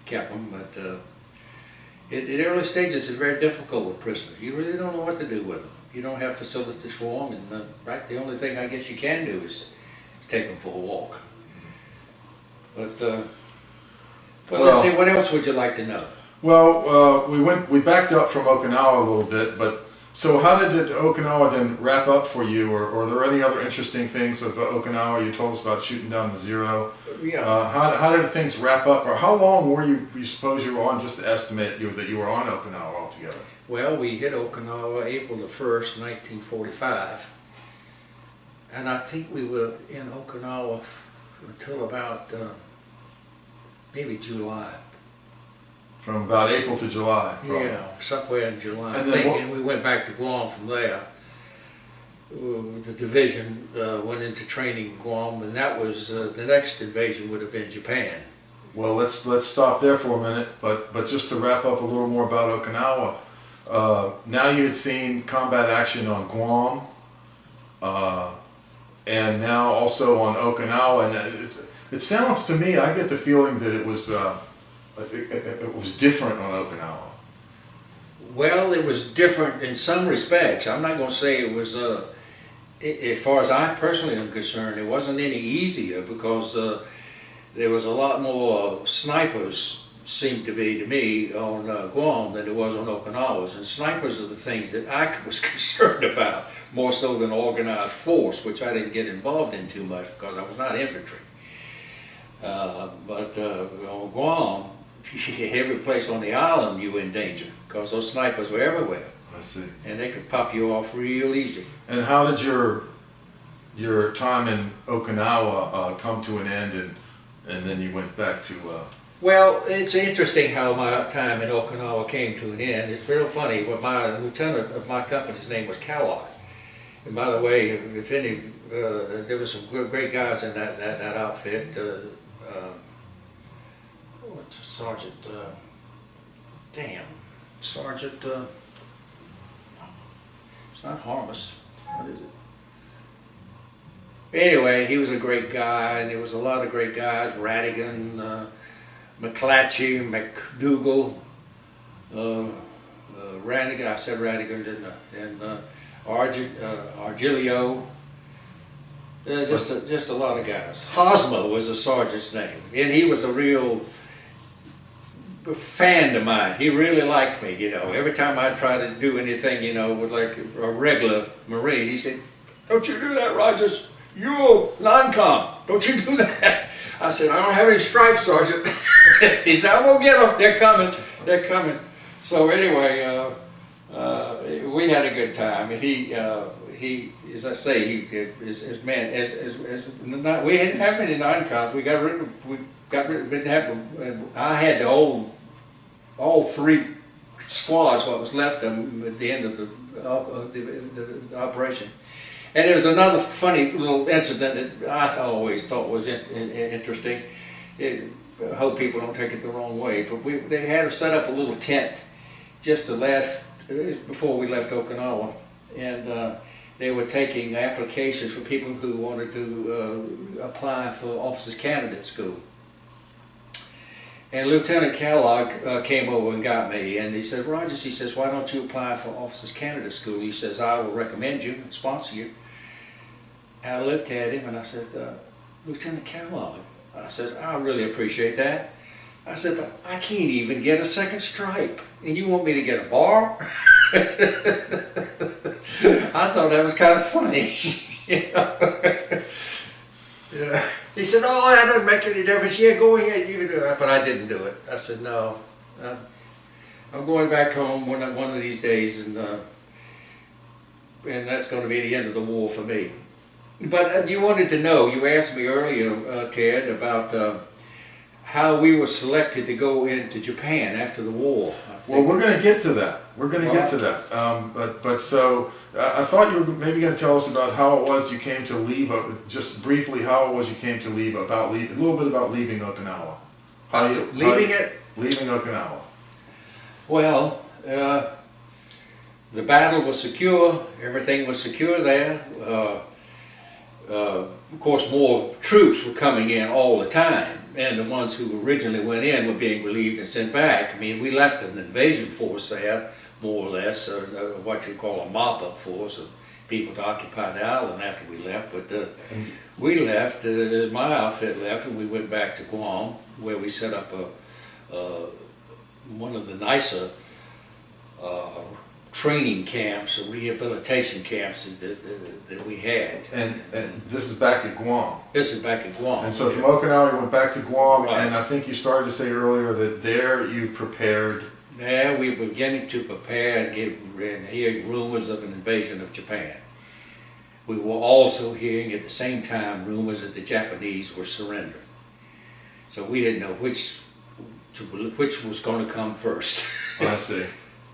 kept them. But in the early stages, it's very difficult with prisoners. You really don't know what to do with them. You don't have facilities for them, and right, the only thing I guess you can do is take them for a walk. But let's see, what else would you like to know? Well, we backed up from Okinawa a little bit, but so how did Okinawa then wrap up for you, or are there any other interesting things about Okinawa? You told us about shooting down the Zero. Yeah. How did things wrap up, or how long were you suppose you were on, just to estimate that you were on Okinawa altogether? Well, we hit Okinawa April the 1st, 1945. And I think we were in Okinawa until about maybe July. From about April to July, probably. Yeah, somewhere in July. And I then think, and we went back to Guam from there. The division went into training in Guam, and that was the next invasion would have been Japan. Well, let's stop there for a minute, but just to wrap up a little more about Okinawa. Now you had seen combat action on Guam. And now also on Okinawa, and it sounds to me, I get the feeling that it was different on Okinawa. Well, it was different in some respects. I'm not going to say it was, as far as I personally am concerned, it wasn't any easier because there was a lot more snipers, seemed to be to me, on Guam than there was on Okinawa. And snipers are the things that I was concerned about, more so than organized force, which I didn't get involved in too much because I was not infantry. But on Guam, every place on the island you were in danger because those snipers were everywhere. I see. And they could pop you off real easy. And how did your time in Okinawa come to an end, and then you went back to? Well, it's interesting how my time in Okinawa came to an end. It's real funny. But my lieutenant of my company's name was Kawai. And by the way, if any, there were some great guys in that outfit. Sergeant, Sergeant, it's not Harmos, what is it? Anyway, he was a great guy, and there was a lot of great guys, Radigan, McClatchy, McDougal, Radigan, I said Radigan, didn't I? And Argilio, just a lot of guys. Hosmo was the sergeant's name, and he was a real fan of mine. He really liked me, you know. Every time I try to do anything, you know, with like a regular Marine, he said, "Don't you do that, Rogers. You're non-com. Don't you do that." I said, "I don't have any stripes, Sergeant." He said, "I'm gonna get them. They're coming. They're coming." So anyway, we had a good time, and he, as I say, we didn't have many non-coms. We got rid of, didn't have. I had to hold all three squads, what was left of them at the end of the operation. And there was another funny little incident that I always thought was interesting. I hope people don't take it the wrong way, but they had set up a little tent just to before we left Okinawa, and they were taking applications for people who wanted to apply for Officers Candidate School. And Lieutenant Kellogg came over and got me, and he said, "Rogers," he says, "why don't you apply for Officers Candidate School?" He says, "I will recommend you and sponsor you." And I looked at him and I said, "Lieutenant Kellogg," I says, "I really appreciate that." I said, "But I can't even get a second stripe, and you want me to get a bar?" I thought that was kind of funny. You know? Yeah. He said, "Oh, that doesn't make any difference. Yeah, go ahead, you do it." But I didn't do it. I said, "No, I'm going back home one of these days, and that's going to be the end of the war for me." But you wanted to know, you asked me earlier, Ted, about how we were selected to go into Japan after the war. Well, we're going to get to that. We're going to get to that. But so I thought you were maybe going to tell us about how it was you came to leave. Just briefly, how it was you came to leave. A little bit about leaving Okinawa. Leaving Okinawa. Well, the battle was secure. Everything was secure there. Of course, more troops were coming in all the time, and the ones who originally went in were being relieved and sent back. I mean, we left an invasion force there, more or less, what you call a mop-up force of people to occupy the island after we left. But we left, my outfit left, and we went back to Guam, where we set up one of the nicer training camps or rehabilitation camps that we had. And this is back at Guam. This is back at Guam. And so from Okinawa you went back to Guam, Right. and I think you started to say earlier that there you prepared. Yeah, we were beginning to prepare and hearing rumors of an invasion of Japan. We were also hearing at the same time rumors that the Japanese were surrendering. So we didn't know which was going to come first. I see.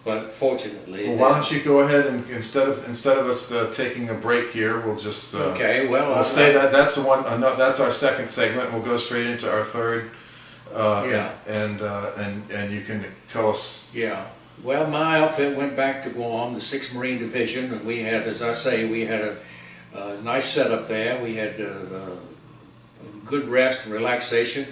But fortunately, Well, why don't you go ahead and instead of us taking a break here, we'll just okay. Well, we'll say that's the one. That's our second segment. We'll go straight into our third. Yeah. And you can tell us. Yeah. Well, my outfit went back to Guam, the 6th Marine Division, and we had, as I say, we had a nice setup there. We had good rest and relaxation.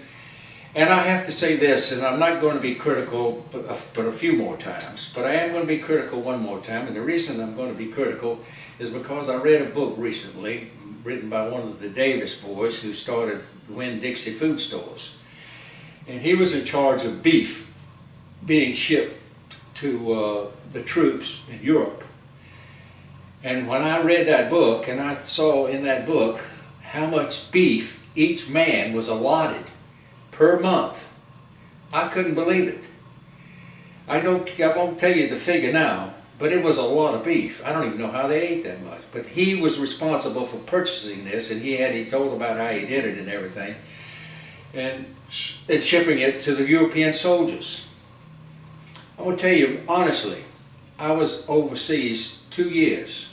And I have to say this, and I'm not going to be critical but a few more times, but I am going to be critical one more time, and the reason I'm going to be critical is because I read a book recently written by one of the Davis boys who started Winn-Dixie food stores. And he was in charge of beef being shipped to the troops in Europe. And when I read that book, and I saw in that book how much beef each man was allotted per month, I couldn't believe it. I won't tell you the figure now, but it was a lot of beef. I don't even know how they ate that much. But he was responsible for purchasing this, and he told about how he did it and everything, and shipping it to the European soldiers. I will tell you honestly, I was overseas 2 years.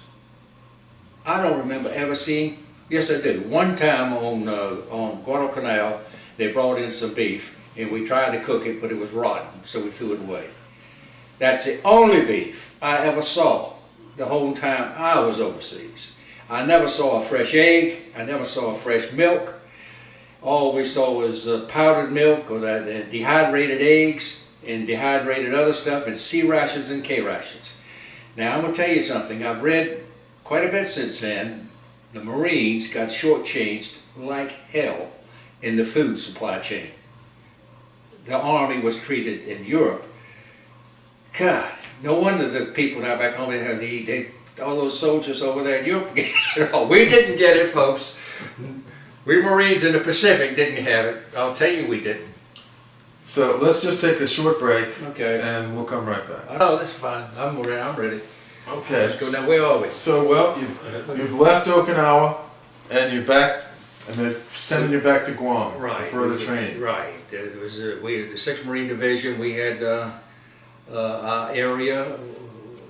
I don't remember ever seeing. Yes, I do. One time on Guadalcanal, they brought in some beef, and we tried to cook it, but it was rotten, so we threw it away. That's the only beef I ever saw the whole time I was overseas. I never saw a fresh egg. I never saw a fresh milk. All we saw was powdered milk or the dehydrated eggs and dehydrated other stuff and C rations and K rations. Now I'm going to tell you something. I've read quite a bit since then. The Marines got shortchanged like hell in the food supply chain. The Army was treated in Europe. God, no wonder the people now back home, all those soldiers over there in Europe get it all. We didn't get it, folks. We Marines in the Pacific didn't have it. I'll tell you we didn't. So let's just take a short break, Okay. and we'll come right back. Oh, that's fine. I'm ready. Okay. Let's go now. Where are we? So, well, you've left Okinawa, and you're back, and they're sending you back to Guam for further training. Right. It was we the 6th Marine Division. We had our area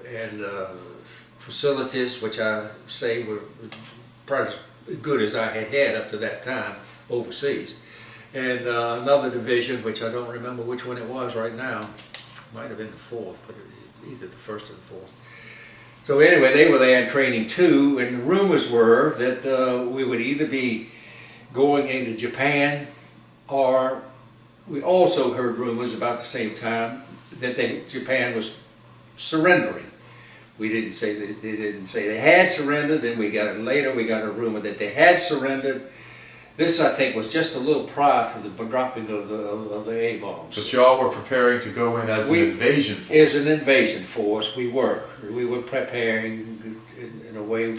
and facilities, which I say were probably as good as I had had up to that time overseas. And another division, which I don't remember which one it was right now. Might have been the 4th, but either the 1st or the 4th. So anyway, they were there in training too, and the rumors were that we would either be going into Japan, or we also heard rumors about the same time that Japan was surrendering. We didn't say that they didn't say they had surrendered. Then we got a rumor that they had surrendered. This, I think, was just a little prior to the dropping of the A-bombs. But y'all were preparing to go in as an invasion force. As an invasion force, we were. We were preparing in a way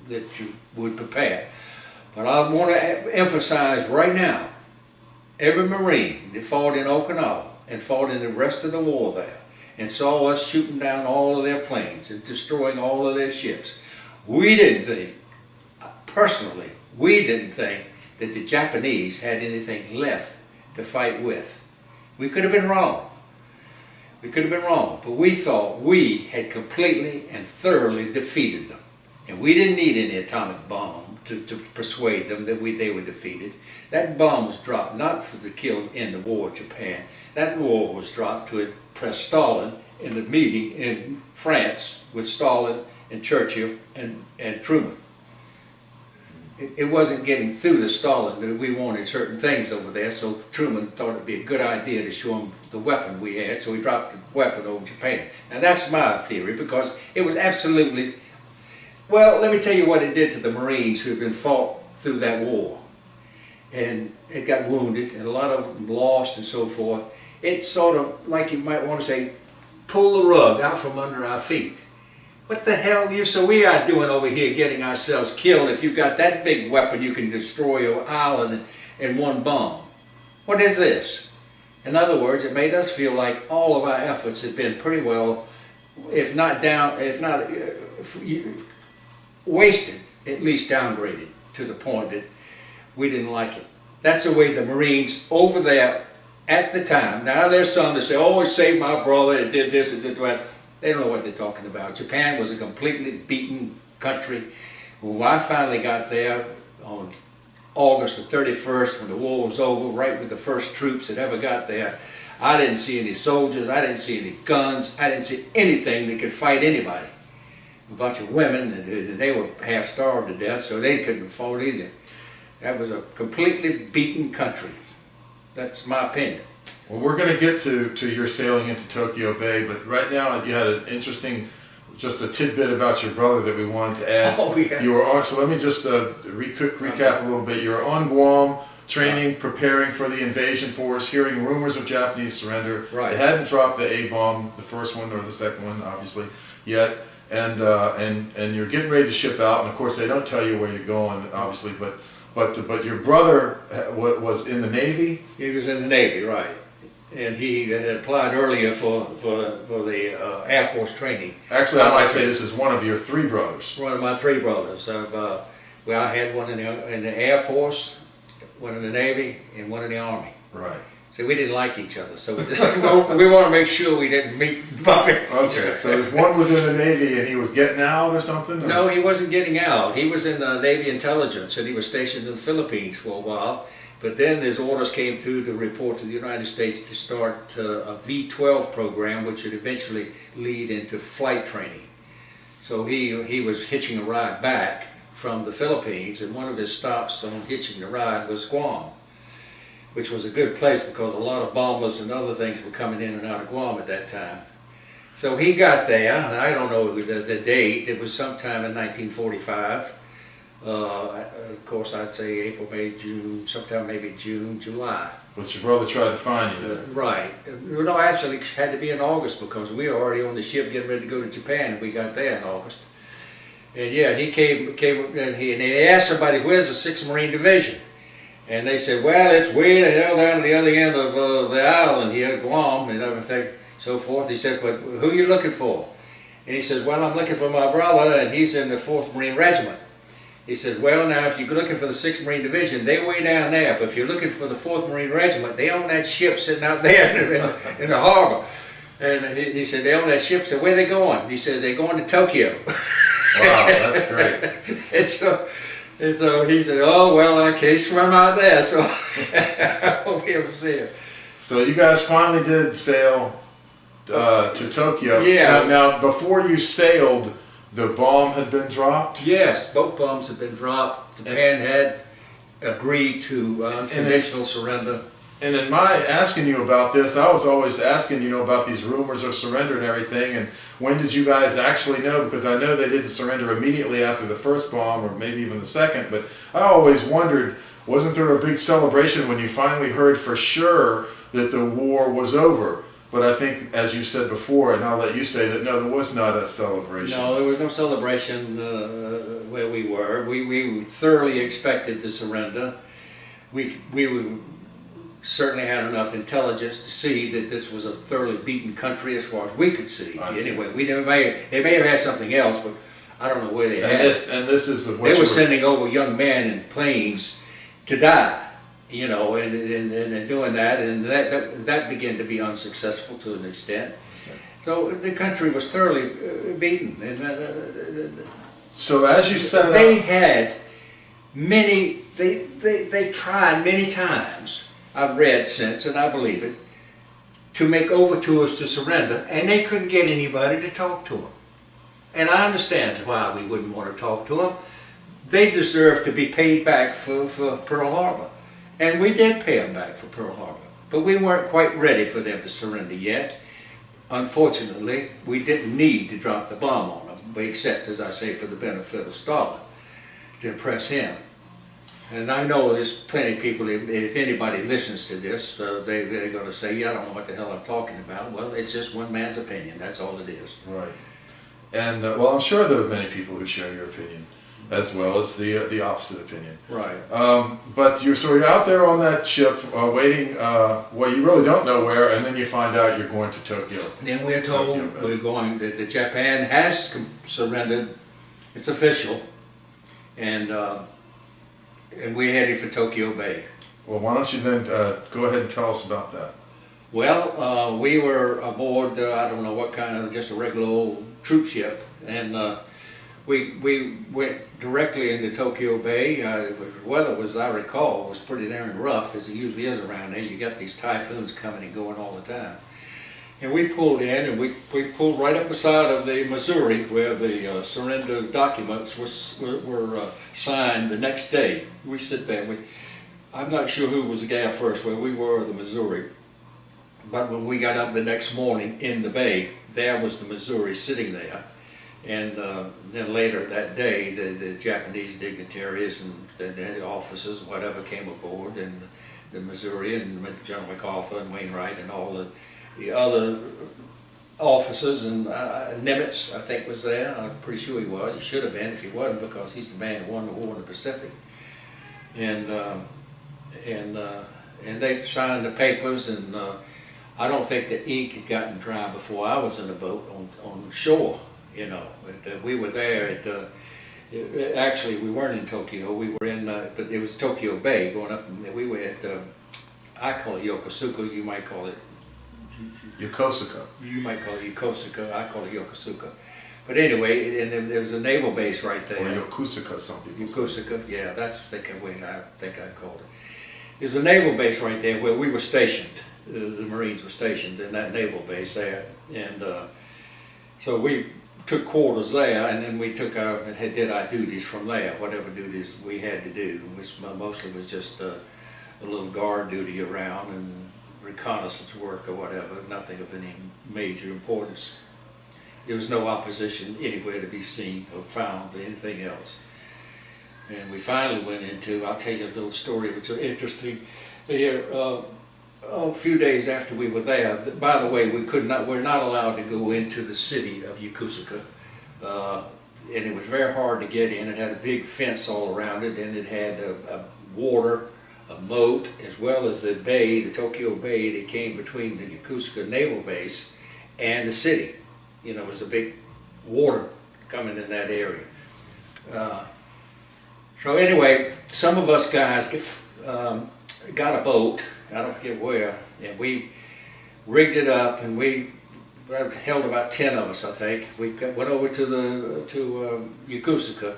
that you would prepare. But I want to emphasize right now, every Marine that fought in Okinawa and fought in the rest of the war there and saw us shooting down all of their planes and destroying all of their ships, we didn't think, personally, we didn't think that the Japanese had anything left to fight with. We could have been wrong. We could have been wrong, but we thought we had completely and thoroughly defeated them. And we didn't need any atomic bomb to persuade them that they were defeated. That bomb was dropped not for the kill in the war of Japan. That war was dropped to impress Stalin in the meeting in France with Stalin and Churchill and Truman. It wasn't getting through to Stalin that we wanted certain things over there, so Truman thought it'd be a good idea to show him the weapon we had, so he dropped the weapon over Japan. Now that's my theory, because it was absolutely, well, let me tell you what it did to the Marines who had been fought through that war. And it got wounded, and a lot of them lost and so forth. It sort of, like you might want to say, pulled the rug out from under our feet. What the hell we are doing over here getting ourselves killed if you've got that big weapon you can destroy your island in one bomb? What is this? In other words, it made us feel like all of our efforts had been pretty well, if not wasted, at least downgraded to the point that we didn't like it. That's the way the Marines over there at the time, now there's some that say, oh, it saved my brother, it did this, it did that. They don't know what they're talking about. Japan was a completely beaten country. When I finally got there on August the 31st, when the war was over, right with the first troops that ever got there, I didn't see any soldiers, I didn't see any guns, I didn't see anything that could fight anybody. A bunch of women, and they were half starved to death, so they couldn't fight either. That was a completely beaten country. That's my opinion. Well, we're going to get to your sailing into Tokyo Bay, but right now you had an interesting, just a tidbit about your brother that we wanted to add. Oh, yeah. You were on, so let me just recap a little bit. You were on Guam, training, preparing for the invasion force, hearing rumors of Japanese surrender. Right. They hadn't dropped the A-bomb, the first one or the second one, obviously, yet. And you're getting ready to ship out, and of course they don't tell you where you're going, obviously, but your brother was in the Navy? He was in the Navy, right. And he had applied earlier for the Air Force training. Actually, I might say this is one of your three brothers. One of my three brothers. Well, I had one in the Air Force, one in the Navy, and one in the Army. Right. So we didn't like each other. So we want to make sure we didn't bump into each other. Okay, so one was in the Navy and he was getting out or something? Or? No, he wasn't getting out. He was in Navy intelligence, and he was stationed in the Philippines for a while. But then his orders came through to report to the United States to start a V-12 program, which would eventually lead into flight training. So he was hitching a ride back from the Philippines, and one of his stops on hitching the ride was Guam, which was a good place because a lot of bombers and other things were coming in and out of Guam at that time. So he got there, and I don't know the date, it was sometime in 1945. Of course, I'd say April, May, June, sometime maybe June, July. But your brother tried to find you there. Right. No, actually, it had to be in August because we were already on the ship getting ready to go to Japan, and we got there in August. And yeah, he came and he asked somebody, where's the 6th Marine Division? And they said, well, it's way the hell down at the other end of the island here, Guam, and everything, so forth. He said, but who are you looking for? And he says, well, I'm looking for my brother, and he's in the 4th Marine Regiment. He said, well, now, if you're looking for the 6th Marine Division, they're way down there. But if you're looking for the 4th Marine Regiment, they own that ship sitting out there in the harbor. And he said, they own that ship. So where are they going? He says, they're going to Tokyo. Wow, that's great. and so he said, oh, well, I can't swim out there, so I won't be able to see him. So you guys finally did sail to Tokyo. Yeah. Now, before you sailed, the bomb had been dropped? Yes, both bombs had been dropped. Japan had agreed to unconditional surrender. And in my asking you about this, I was always asking, you know, about these rumors of surrender and everything, and when did you guys actually know? Because I know they didn't surrender immediately after the first bomb, or maybe even the second, but I always wondered, wasn't there a big celebration when you finally heard for sure that the war was over? But I think, as you said before, and I'll let you say that, no, there was not a celebration. No, there was no celebration where we were. We thoroughly expected to surrender. We certainly had enough intelligence to see that this was a thoroughly beaten country as far as we could see. Anyway, they may have had something else, but I don't know where they had it. And this is what they were sending over young men in planes to die. You know, and doing that, and that began to be unsuccessful to an extent. So the country was thoroughly beaten. And, so as you said, they had many. They tried many times. I've read since, and I believe it, to make overtures to surrender, and they couldn't get anybody to talk to them. And I understand why we wouldn't want to talk to them. They deserve to be paid back for Pearl Harbor. And we did pay them back for Pearl Harbor, but we weren't quite ready for them to surrender yet. Unfortunately, we didn't need to drop the bomb on them, except, as I say, for the benefit of Stalin, to impress him. And I know there's plenty of people, if anybody listens to this, they're going to say, yeah, I don't know what the hell I'm talking about. Well, it's just one man's opinion, that's all it is. Right. And, well, I'm sure there are many people who share your opinion, as well as the opposite opinion. Right. But you're out there on that ship waiting, well, you really don't know where, and then you find out you're going to Tokyo. Then we're told we're going, that Japan has surrendered, it's official, and we're heading for Tokyo Bay. Well, why don't you then go ahead and tell us about that? Well, we were aboard, I don't know what kind of, just a regular old troop ship, and we went directly into Tokyo Bay. The weather, as I recall, was pretty darn rough, as it usually is around there. You got these typhoons coming and going all the time. And we pulled in, and we pulled right up beside of the Missouri, where the surrender documents were signed the next day. We sit there. I'm not sure who was the guy first, where we were or the Missouri. But when we got up the next morning in the bay, there was the Missouri sitting there. And then later that day, the Japanese dignitaries and the officers, whatever, came aboard, and the Missouri and General MacArthur and Wainwright and all the other officers, and Nimitz, I think, was there. I'm pretty sure he was. He should have been if he wasn't, because he's the man who won the war in the Pacific. And they signed the papers, and I don't think the ink had gotten dry before I was in the boat on shore. You know, we were there at, actually we weren't in Tokyo, we were in, but it was Tokyo Bay going up, and we were at, I call it Yokosuka, you might call it Yokosuka. You might call it Yokosuka, I call it Yokosuka. But anyway, and there was a naval base right there. Or Yokosuka, some people say. Yokosuka, yeah, that's the way I think I called it. There's a naval base right there where we were stationed. The Marines were stationed in that naval base there, and so we took quarters there, and then we did our duties from there, whatever duties we had to do, which mostly was just a little guard duty around and reconnaissance work or whatever, nothing of any major importance. There was no opposition anywhere to be seen or found, anything else. And we finally went into, I'll tell you a little story which is interesting. Here, a few days after we were there, by the way, we're not allowed to go into the city of Yokosuka. And it was very hard to get in. It had a big fence all around it, and it had a water, a moat, as well as the bay, the Tokyo Bay that came between the Yokosuka Naval Base and the city. You know, it was a big water coming in that area. So anyway, some of us guys got a boat, I don't forget where, and we rigged it up, and we held about 10 of us, I think. We went over to Yokosuka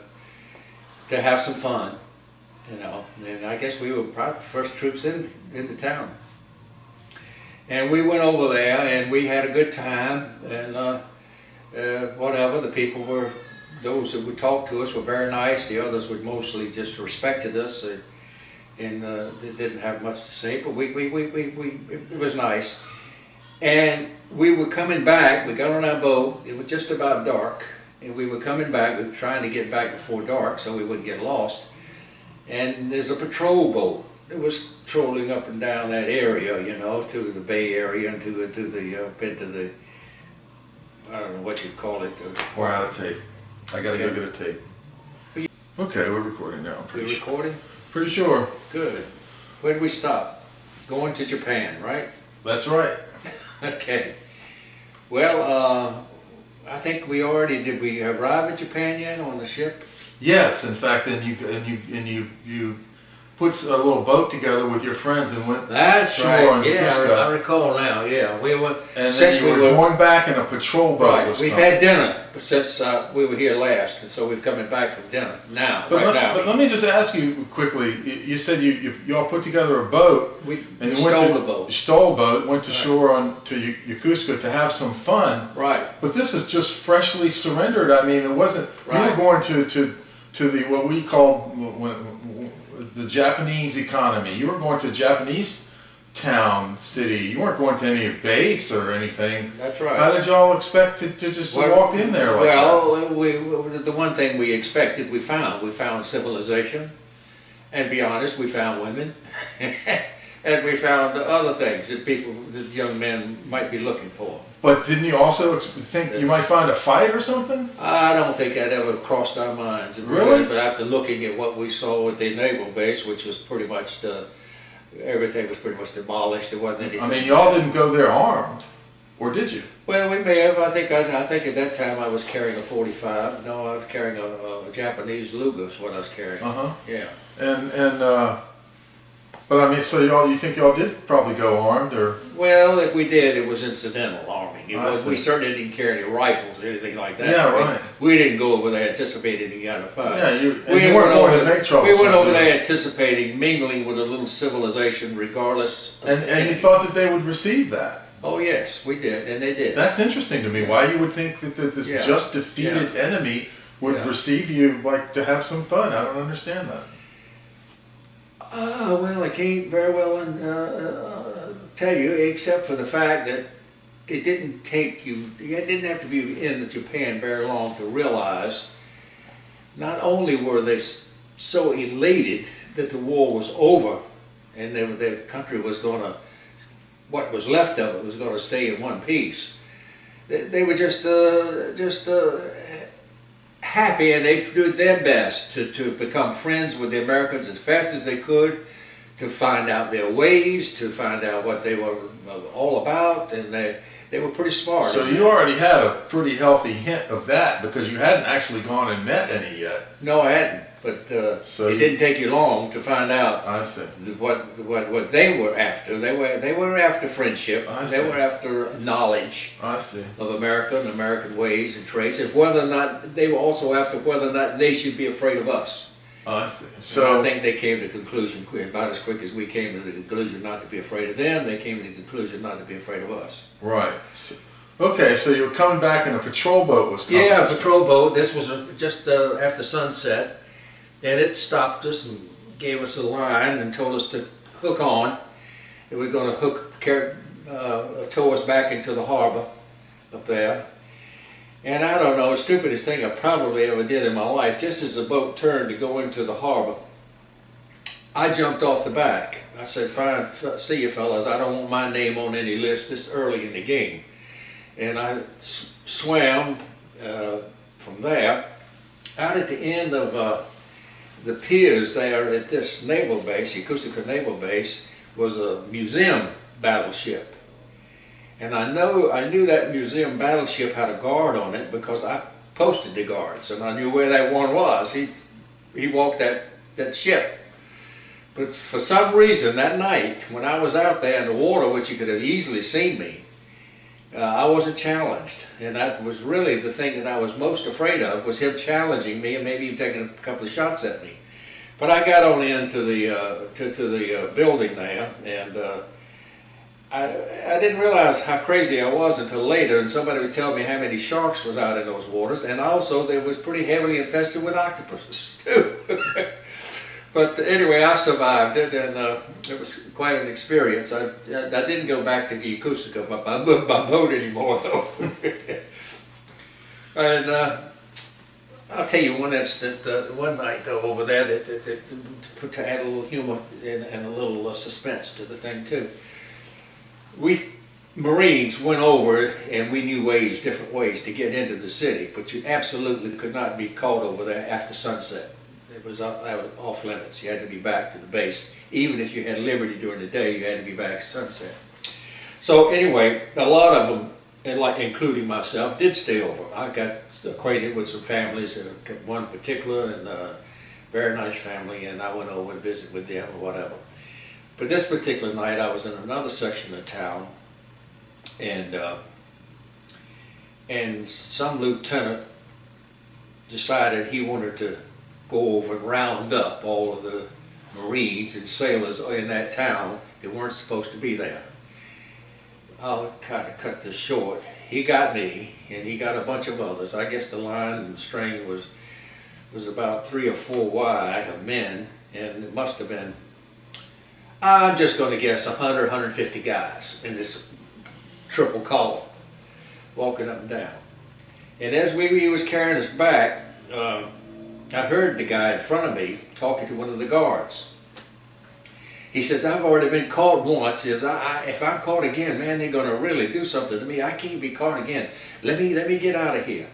to have some fun, you know, and I guess we were probably the first troops into town. And we went over there, and we had a good time, and whatever, the people were, those that would talk to us were very nice. The others would mostly just respected us, and they didn't have much to say. But it was nice. And we were coming back. We got on our boat. It was just about dark, and we were coming back. We were trying to get back before dark so we wouldn't get lost. And there's a patrol boat that was trolling up and down that area, you know, through the Bay Area and into the I don't know what you'd call it. We're out of tape. I gotta go get a tape. Okay, we're recording now. We're recording? Pretty sure. Good. Where did we stop? Going to Japan, right? That's right. Okay. Well, I think we did we arrive at Japan yet on the ship? Yes, in fact, and you put a little boat together with your friends and went That's ashore right. on Yeah, Cusco. I recall now. Yeah, we were. And then you were going back in a patrol boat. Right. We've had dinner since we were here last, and so we're coming back from dinner now. But now. But let me just ask you quickly. You said you all put together a boat. We and you stole the boat. Stole a boat. Went to Right. shore to Yokosuka to have some fun. Right. But this is just freshly surrendered. I mean, it wasn't. Right. You were going to the what we call the Japanese economy. You were going to a Japanese town, city. You weren't going to any base or anything. That's right. How did y'all expect to just walk in there like that? The one thing we expected, we found. We found civilization, and to be honest, we found women, and we found other things that young men might be looking for. But didn't you also think you might find a fight or something? I don't think that ever crossed our minds. Really? But after looking at what we saw at the naval base, which was pretty much everything was pretty much demolished. There wasn't anything. I mean, y'all didn't go there armed, or did you? Well, we may have. I think at that time I was carrying a 45. No, I was carrying a Japanese luger. Is what I was carrying. Yeah. And but I mean, so you think y'all did probably go armed, or? Well, if we did, it was incidental arming. See. We certainly didn't carry any rifles or anything like that. Yeah, right. We didn't go over there anticipating any kind of fight. Yeah, you weren't going to make trouble. We went over there anticipating mingling with a little civilization, regardless. And you thought that they would receive that. Oh yes, we did, and they did. That's interesting to me. Why you would think that this just defeated enemy would receive you like to have some fun? I don't understand that. Well, I can't very well tell you, except for the fact that it didn't take you didn't have to be in Japan very long to realize not only were they so elated that the war was over and their country was going to, what was left of it was going to stay in one piece. They were just happy, and they did their best to become friends with the Americans as fast as they could, to find out their ways, to find out what they were all about, and they were pretty smart. So you already had a pretty healthy hint of that because you hadn't actually gone and met any yet. No, I hadn't, but it didn't take you long to find out. I see. What they were after. They were after friendship. They were after knowledge. I see. Of America and American ways and traits, and whether or not they were also after whether or not they should be afraid of us. Oh, I see. So I think they came to the conclusion about as quick as we came to the conclusion not to be afraid of them. They came to the conclusion not to be afraid of us. Right. So, okay, so you were coming back and a patrol boat was coming. Yeah, a patrol boat. This was just after sunset, and it stopped us and gave us a line and told us to hook on. And we're going to tow us back into the harbor up there. And I don't know, the stupidest thing I probably ever did in my life, just as the boat turned to go into the harbor, I jumped off the back. I said, fine, see you fellas, I don't want my name on any list this early in the game. And I swam from there out at the end of the piers there at this naval base, Yokosuka Naval Base, was a museum battleship. And I knew that museum battleship had a guard on it because I posted the guards, and I knew where that one was. He walked that ship. But for some reason that night, when I was out there in the water, which you could have easily seen me, I wasn't challenged. And that was really the thing that I was most afraid of, was him challenging me and maybe even taking a couple of shots at me. But I got on into the building there, and I didn't realize how crazy I was until later, and somebody would tell me how many sharks was out in those waters, and also they was pretty heavily infested with octopuses too. But anyway, I survived it, and it was quite an experience. I didn't go back to Yokosuka by boat anymore, though. And I'll tell you one incident, one night though over there to add a little humor and a little suspense to the thing too. We Marines went over and we knew different ways to get into the city, but you absolutely could not be caught over there after sunset. It was off limits. You had to be back to the base. Even if you had liberty during the day, you had to be back at sunset. So anyway, a lot of them, including myself, did stay over. I got acquainted with some families, one in particular, and a very nice family, and I went over and visit with them or whatever. But this particular night, I was in another section of town, and some lieutenant decided he wanted to go over and round up all of the Marines and sailors in that town that weren't supposed to be there. I'll kind of cut this short. He got me, and he got a bunch of others. I guess the line and string was about 3 or 4 wide of men, and it must have been, I'm just going to guess, 100, 150 guys in this triple column, walking up and down. And as he was carrying us back, I heard the guy in front of me talking to one of the guards. He says, I've already been caught once. He says, if I'm caught again, man, they're going to really do something to me. I can't be caught again. Let me get out of here.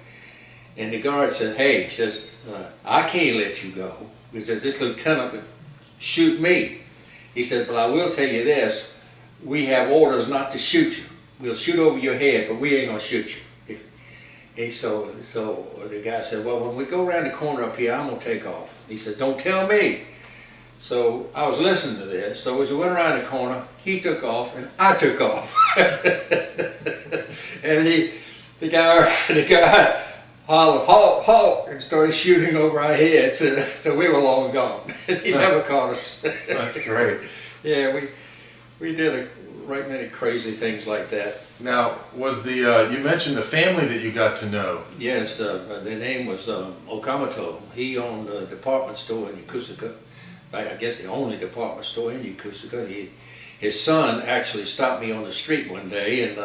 And the guard said, hey, he says, I can't let you go. He says, this lieutenant would shoot me. He said, but I will tell you this, we have orders not to shoot you. We'll shoot over your head, but we ain't going to shoot you. So the guy said, well, when we go around the corner up here, I'm going to take off. He said, don't tell me. So I was listening to this. So as we went around the corner, he took off and I took off. And the guy hollered, halt, halt, and started shooting over our heads. So we were long gone. He never caught us. That's great. Yeah, we did a right many crazy things like that. Now, was you mentioned the family that you got to know? Yes, the name was Okamoto. He owned a department store in Yokosuka. I guess the only department store in Yokosuka. His son actually stopped me on the street one day and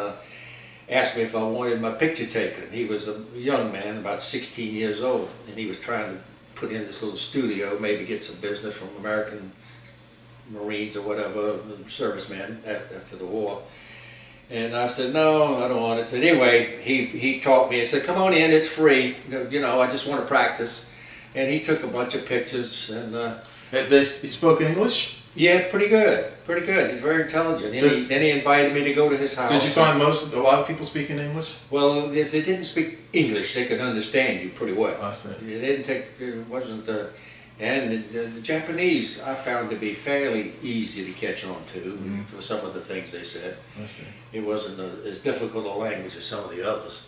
asked me if I wanted my picture taken. He was a young man, about 16 years old, and he was trying to put in this little studio, maybe get some business from American Marines or whatever, servicemen after the war. And I said, no, I don't want it. So anyway, he taught me. He said, come on in, it's free. You know, I just want to practice. And he took a bunch of pictures. And He spoke English? yeah, pretty good, pretty good. He's very intelligent. Then he invited me to go to his house. Did you find a lot of people speaking English? Well, if they didn't speak English, they could understand you pretty well. I see. It wasn't, and the Japanese I found to be fairly easy to catch on to for some of the things they said. I see. It wasn't as difficult a language as some of the others.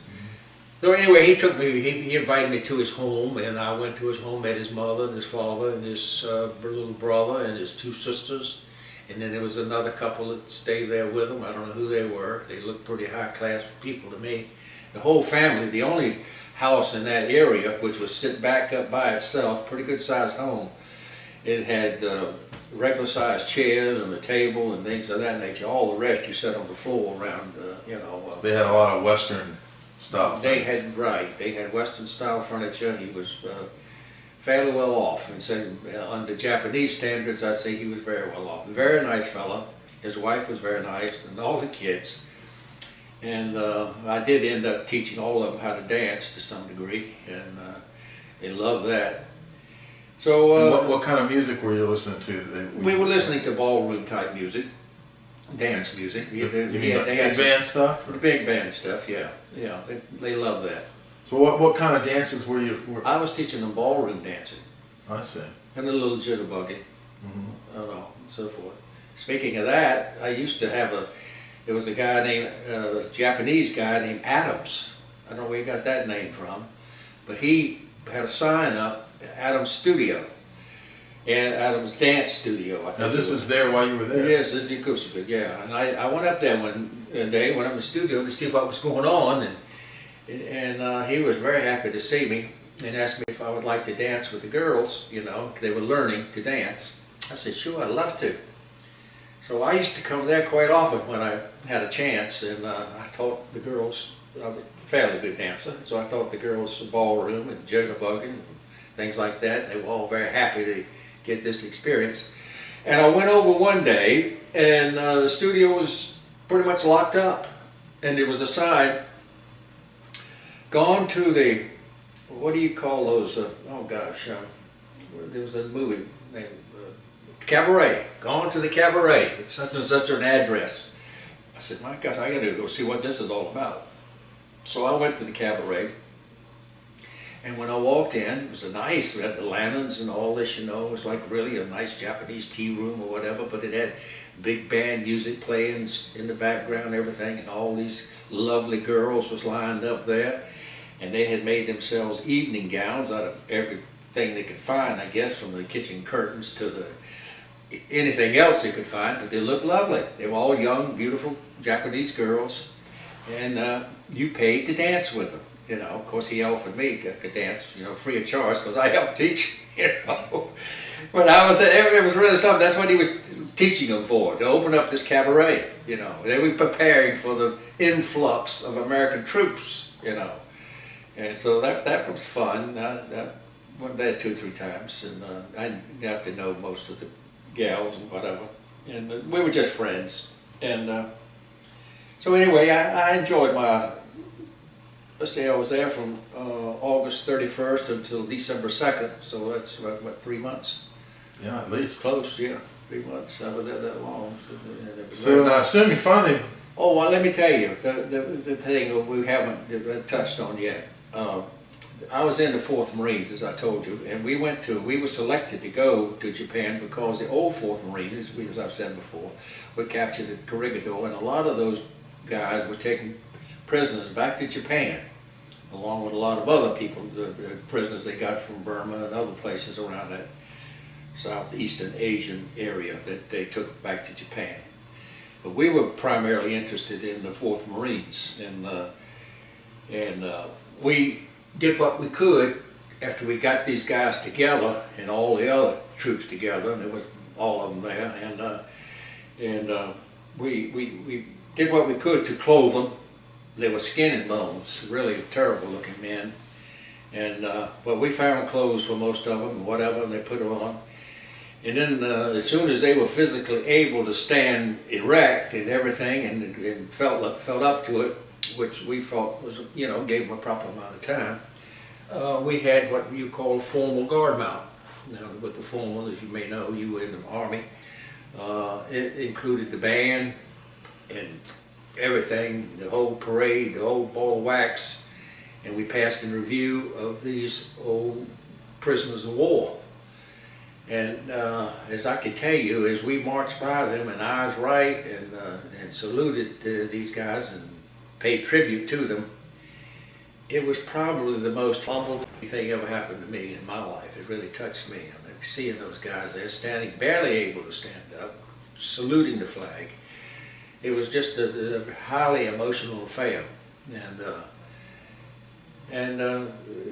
So anyway, he invited me to his home, and I went to his home, met his mother and his father and his little brother and his two sisters. And then there was another couple that stayed there with him. I don't know who they were. They looked pretty high-class people to me. The whole family, the only house in that area, which was sit back up by itself, pretty good-sized home. It had regular-sized chairs and a table and things of that nature. All the rest you sat on the floor around, They had a lot of Western stuff. They had Western-style furniture. He was fairly well off, and so under Japanese standards, I say he was very well off. Very nice fella. His wife was very nice, and all the kids. And I did end up teaching all of them how to dance to some degree, and they loved that. So, what kind of music were you listening to? We were listening to ballroom type music, dance music. They had big band stuff? Big band stuff, yeah. Yeah, they love that. So what kind of dances were you? I was teaching them ballroom dancing. I see. And a little jitterbuggy, and so forth. Speaking of that, I used to have there was a guy named, a Japanese guy named Adams. I don't know where he got that name from, but he had a sign up, Adams Studio, and Adams Dance Studio, I think. Now this is there while you were there? Yes, at the acoustic, yeah. And I went up there one day, went up in the studio to see what was going on, and he was very happy to see me and asked me if I would like to dance with the girls, they were learning to dance. I said, sure, I'd love to. So I used to come there quite often when I had a chance, and I taught the girls. I was a fairly good dancer, so I taught the girls ballroom and jitterbug and things like that. They were all very happy to get this experience. And I went over one day, and the studio was pretty much locked up, and there was a sign, gone to the, what do you call those, there was a movie named Cabaret, gone to the Cabaret, such and such an address. I said, my gosh, I gotta go see what this is all about. So I went to the Cabaret, and when I walked in, it was we had the lanterns and all this, it was like really a nice Japanese tea room or whatever, but it had big band music playing in the background, everything, and all these lovely girls was lined up there, and they had made themselves evening gowns out of everything they could find, I guess, from the kitchen curtains to anything else they could find, but they looked lovely. They were all young, beautiful Japanese girls, and you paid to dance with them. Of course, he offered me a dance, free of charge, because I helped teach, But it was really something. That's what he was teaching them for, to open up this cabaret, They were preparing for the influx of American troops, And so that was fun. I went there 2 or 3 times, and I got to know most of the gals and whatever. And we were just friends. And so anyway, I enjoyed let's say I was there from August 31st until December 2nd, so that's what 3 months? Yeah, at least. Close, yeah, 3 months. I was there that long. So I assume you finally... Oh, well, let me tell you, the thing we haven't touched on yet. I was in the 4th Marines, as I told you, and we were selected to go to Japan because the old 4th Marines, as I've said before, were captured at Corregidor, and a lot of those guys were taken prisoners back to Japan, along with a lot of other people, the prisoners they got from Burma and other places around that Southeastern Asian area that they took back to Japan. But we were primarily interested in the 4th Marines, and we did what we could after we got these guys together and all the other troops together, and there was all of them there, and we did what we could to clothe them. They were skin and bones, really terrible looking men, and but we found clothes for most of them and whatever, and they put them on. And then as soon as they were physically able to stand erect and everything, and felt up to it, which we thought was, gave them a proper amount of time, we had what you call formal guard mount. Now, with the formal, as you may know, you were in the Army. It included the band and everything, the whole parade, the whole ball of wax, and we passed in review of these old prisoners of war. And as I can tell you, as we marched by them and eyes right and saluted these guys and paid tribute to them, it was probably the most humble thing ever happened to me in my life. It really touched me. I mean, seeing those guys there standing, barely able to stand up, saluting the flag. It was just a highly emotional affair. And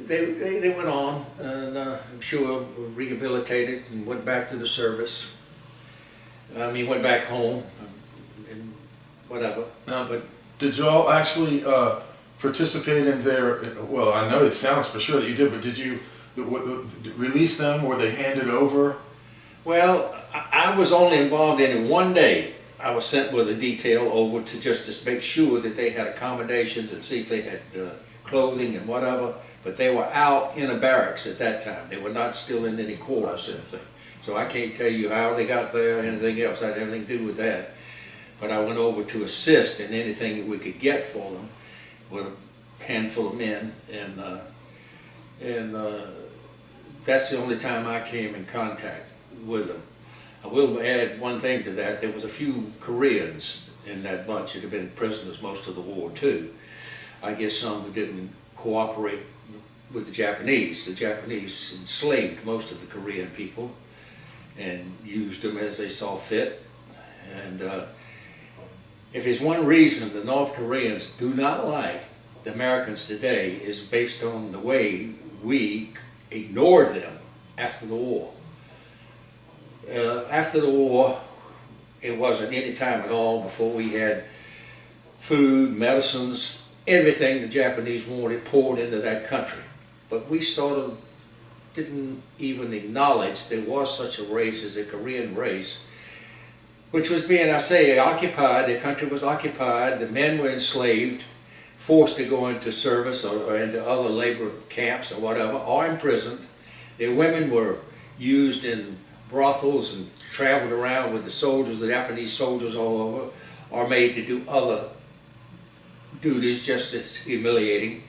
they went on, and I'm sure rehabilitated and went back to the service. I mean, went back home and whatever. But did y'all actually participate in their? Well, I know it sounds for sure that you did, but did you release them? Were they handed over? Well, I was only involved in it one day. I was sent with a detail over to just to make sure that they had accommodations and see if they had clothing and whatever. But they were out in a barracks at that time. They were not still in any quarters or anything. So I can't tell you how they got there or anything else. I had anything to do with that. But I went over to assist in anything that we could get for them with a handful of men. And that's the only time I came in contact with them. I will add one thing to that. There was a few Koreans in that bunch that had been prisoners most of the war too. I guess some who didn't cooperate with the Japanese. The Japanese enslaved most of the Korean people and used them as they saw fit. And if there's one reason the North Koreans do not like the Americans today is based on the way we ignored them after the war. After the war, it wasn't any time at all before we had food, medicines, everything the Japanese wanted poured into that country. But we sort of didn't even acknowledge there was such a race as a Korean race, which was being, I say, occupied. The country was occupied. The men were enslaved, forced to go into service or into other labor camps or whatever, or imprisoned. Their women were used in brothels and traveled around with the soldiers, the Japanese soldiers all over, or made to do other duties just as humiliating.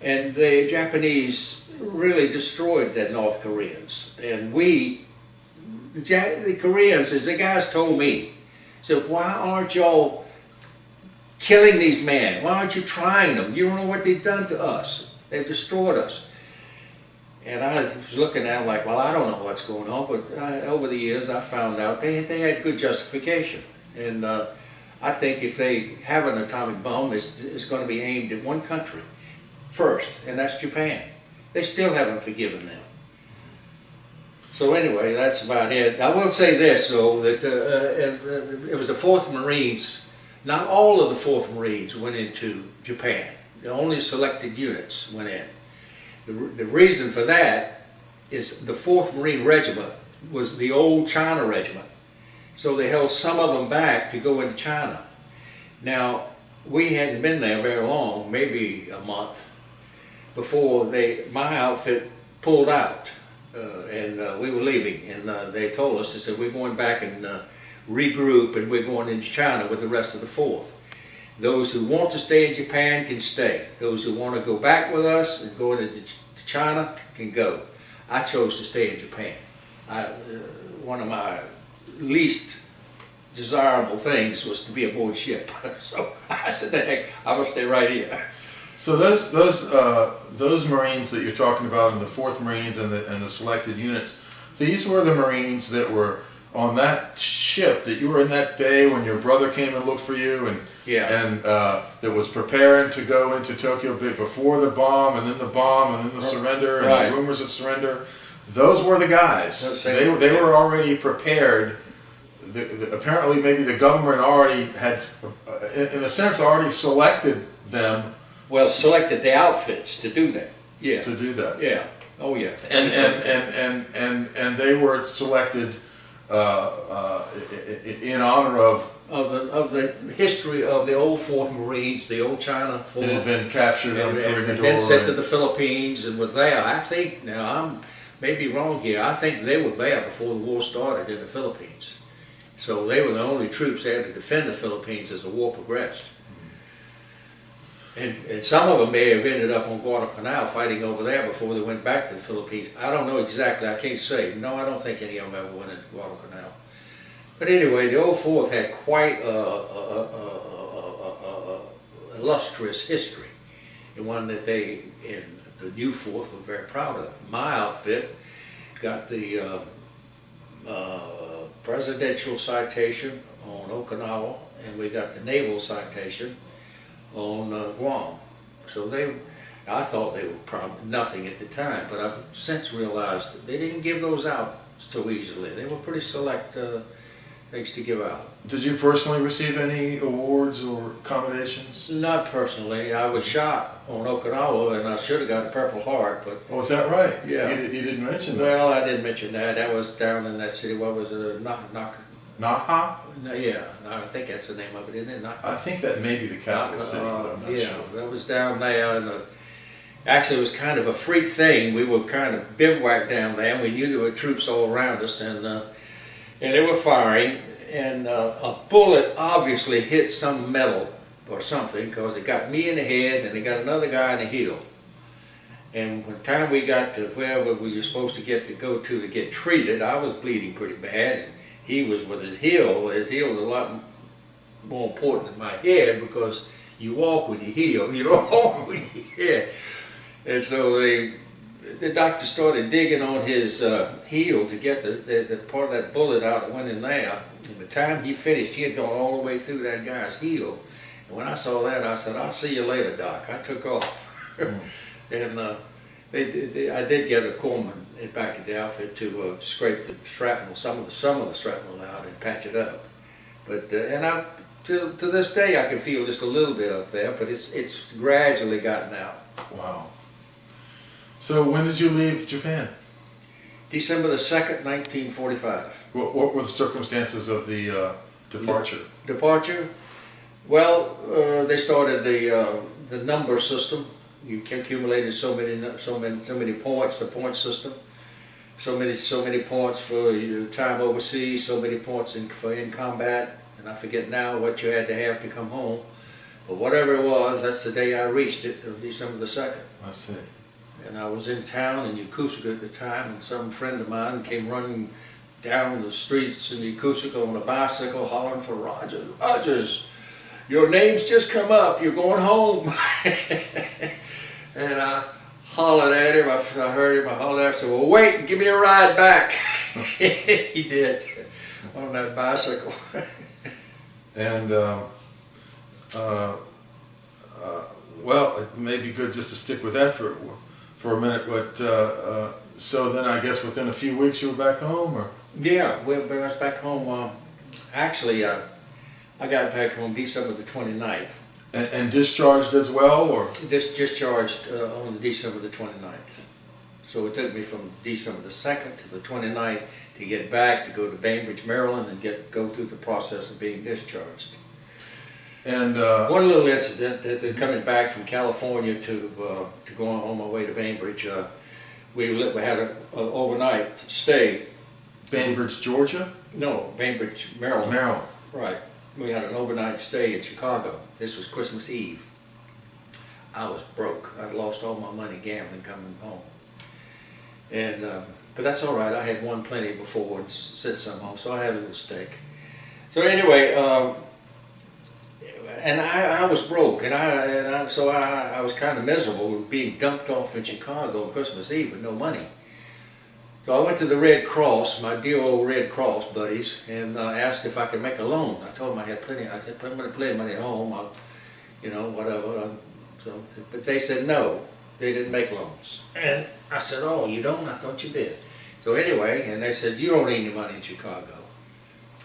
And the Japanese really destroyed the North Koreans. And the Koreans, as the guys told me, said, why aren't y'all killing these men? Why aren't you trying them? You don't know what they've done to us. They've destroyed us. And I was looking at them like, well, I don't know what's going on, but over the years I found out they had good justification. And I think if they have an atomic bomb, it's going to be aimed at one country first, and that's Japan. They still haven't forgiven them. So anyway, that's about it. I will say this, though, that it was the 4th Marines. Not all of the 4th Marines went into Japan. Only selected units went in. The reason for that is the 4th Marine Regiment was the old China regiment. So they held some of them back to go into China. Now, we hadn't been there very long, maybe a month, before my outfit pulled out. And we were leaving, and they told us, they said, we're going back and regroup, and we're going into China with the rest of the 4th. Those who want to stay in Japan can stay. Those who want to go back with us and go into China can go. I chose to stay in Japan. One of my least desirable things was to be aboard ship. So I said, heck, I'm gonna stay right here. So those Marines that you're talking about, in the 4th Marines and the selected units, these were the Marines that were on that ship that you were in that day when your brother came and looked for you, and that was preparing to go into Tokyo before the bomb, and then the bomb, and then the surrender, and the rumors of surrender. Those were the guys. They were already prepared. Apparently, maybe the government already had, in a sense, already selected them. Well, selected the outfits to do that. Yeah. To do that. Yeah. Oh yeah. And they were selected in honor of the history of the old 4th Marines, the old China 4th. That had been captured and then sent to the Philippines and were there. I think, now I'm maybe wrong here, I think they were there before the war started in the Philippines. So they were the only troops there to defend the Philippines as the war progressed. And some of them may have ended up on Guadalcanal fighting over there before they went back to the Philippines. I don't know exactly, I can't say. No, I don't think any of them ever went into Guadalcanal. But anyway, the old 4th had quite a illustrious history. and one that they in the New Fourth were very proud of. My outfit got the presidential citation on Okinawa, and we got the naval citation on Guam. So I thought they were probably nothing at the time, but I've since realized that they didn't give those out so easily. They were pretty select things to give out. Did you personally receive any awards or accommodations? Not personally. I was shot on Okinawa, and I should have got a Purple Heart, but Oh, is that right? Yeah. You didn't mention that. well, I didn't mention that. That was down in that city. What was it? Naha? No, yeah, I think that's the name of it, isn't it? I think that may be the capital city, but I'm not yeah, sure. that was down there. And actually, it was kind of a freak thing. We were kind of bivouacked down there, and we knew there were troops all around us, and they were firing. And a bullet obviously hit some metal or something, because it got me in the head, and it got another guy in the heel. And when time we got to wherever we were supposed to go to get treated, I was bleeding pretty bad. And he was with his heel. His heel was a lot more important than my head, because you walk with your heel, you don't walk with your head. And so the doctor started digging on his heel to get the part of that bullet out that went in there. And by the time he finished, he had gone all the way through that guy's heel. And when I saw that, I said, "I'll see you later, Doc." I took off. And I did get a corpsman back at the outfit to scrape the shrapnel, some of the shrapnel out, and patch it up. But to this day, I can feel just a little bit up there, but it's gradually gotten out. Wow. So when did you leave Japan? December the 2nd, 1945. What were the circumstances of the departure? Departure? Well, they started the number system. You accumulated so many points. The point system. So many points for your time overseas. So many points for in combat. And I forget now what you had to have to come home. But whatever it was, that's the day I reached it, December the 2nd. I see. And I was in town in Yokosuka at the time, and some friend of mine came running down the streets in Yokosuka on a bicycle, hollering for Rogers. "Rogers, your name's just come up. You're going home." And I hollered at him. I heard him. I hollered at him. I said, "Well, wait and give me a ride back." He did, on that bicycle. And well, it may be good just to stick with that for a minute. But so then, I guess within a few weeks you were back home, or? Yeah, I was back home. Actually, I got back home December the 29th. And discharged as well, or? Discharged on December the 29th. So it took me from December the 2nd to the 29th to get back, to go to Bainbridge, Maryland, and go through the process of being discharged. And one little incident that coming back from California to going on my way to Bainbridge, we had an overnight stay. Bainbridge, Georgia? No, Bainbridge, Maryland. Maryland. Right. We had an overnight stay in Chicago. This was Christmas Eve. I was broke. I'd lost all my money gambling coming home. And but that's all right. I had won plenty before and sent some home, so I had a little stake. So anyway, and I was broke, so I was kind of miserable being dumped off in Chicago on Christmas Eve with no money. So I went to the Red Cross, my dear old Red Cross buddies, and asked if I could make a loan. I told them I had plenty of money at home, whatever. But they said no, they didn't make loans. And I said, "Oh, you don't? I thought you did." So anyway, and they said, "You don't need any money in Chicago."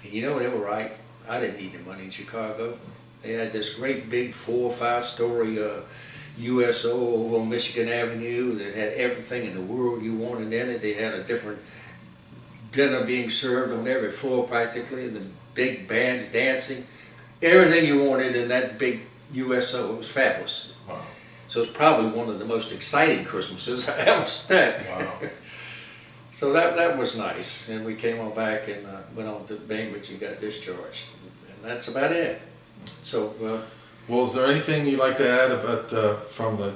And they were right. I didn't need any money in Chicago. They had this great big 4 or 5 story USO over on Michigan Avenue that had everything in the world you wanted in it. They had a different dinner being served on every floor practically, and the big bands dancing. Everything you wanted in that big USO. It was fabulous. Wow. So it's probably one of the most exciting Christmases I ever spent. Wow. So that was nice. And we came on back and went on to Bainbridge and got discharged. And that's about it. So well, is there anything you'd like to add about from the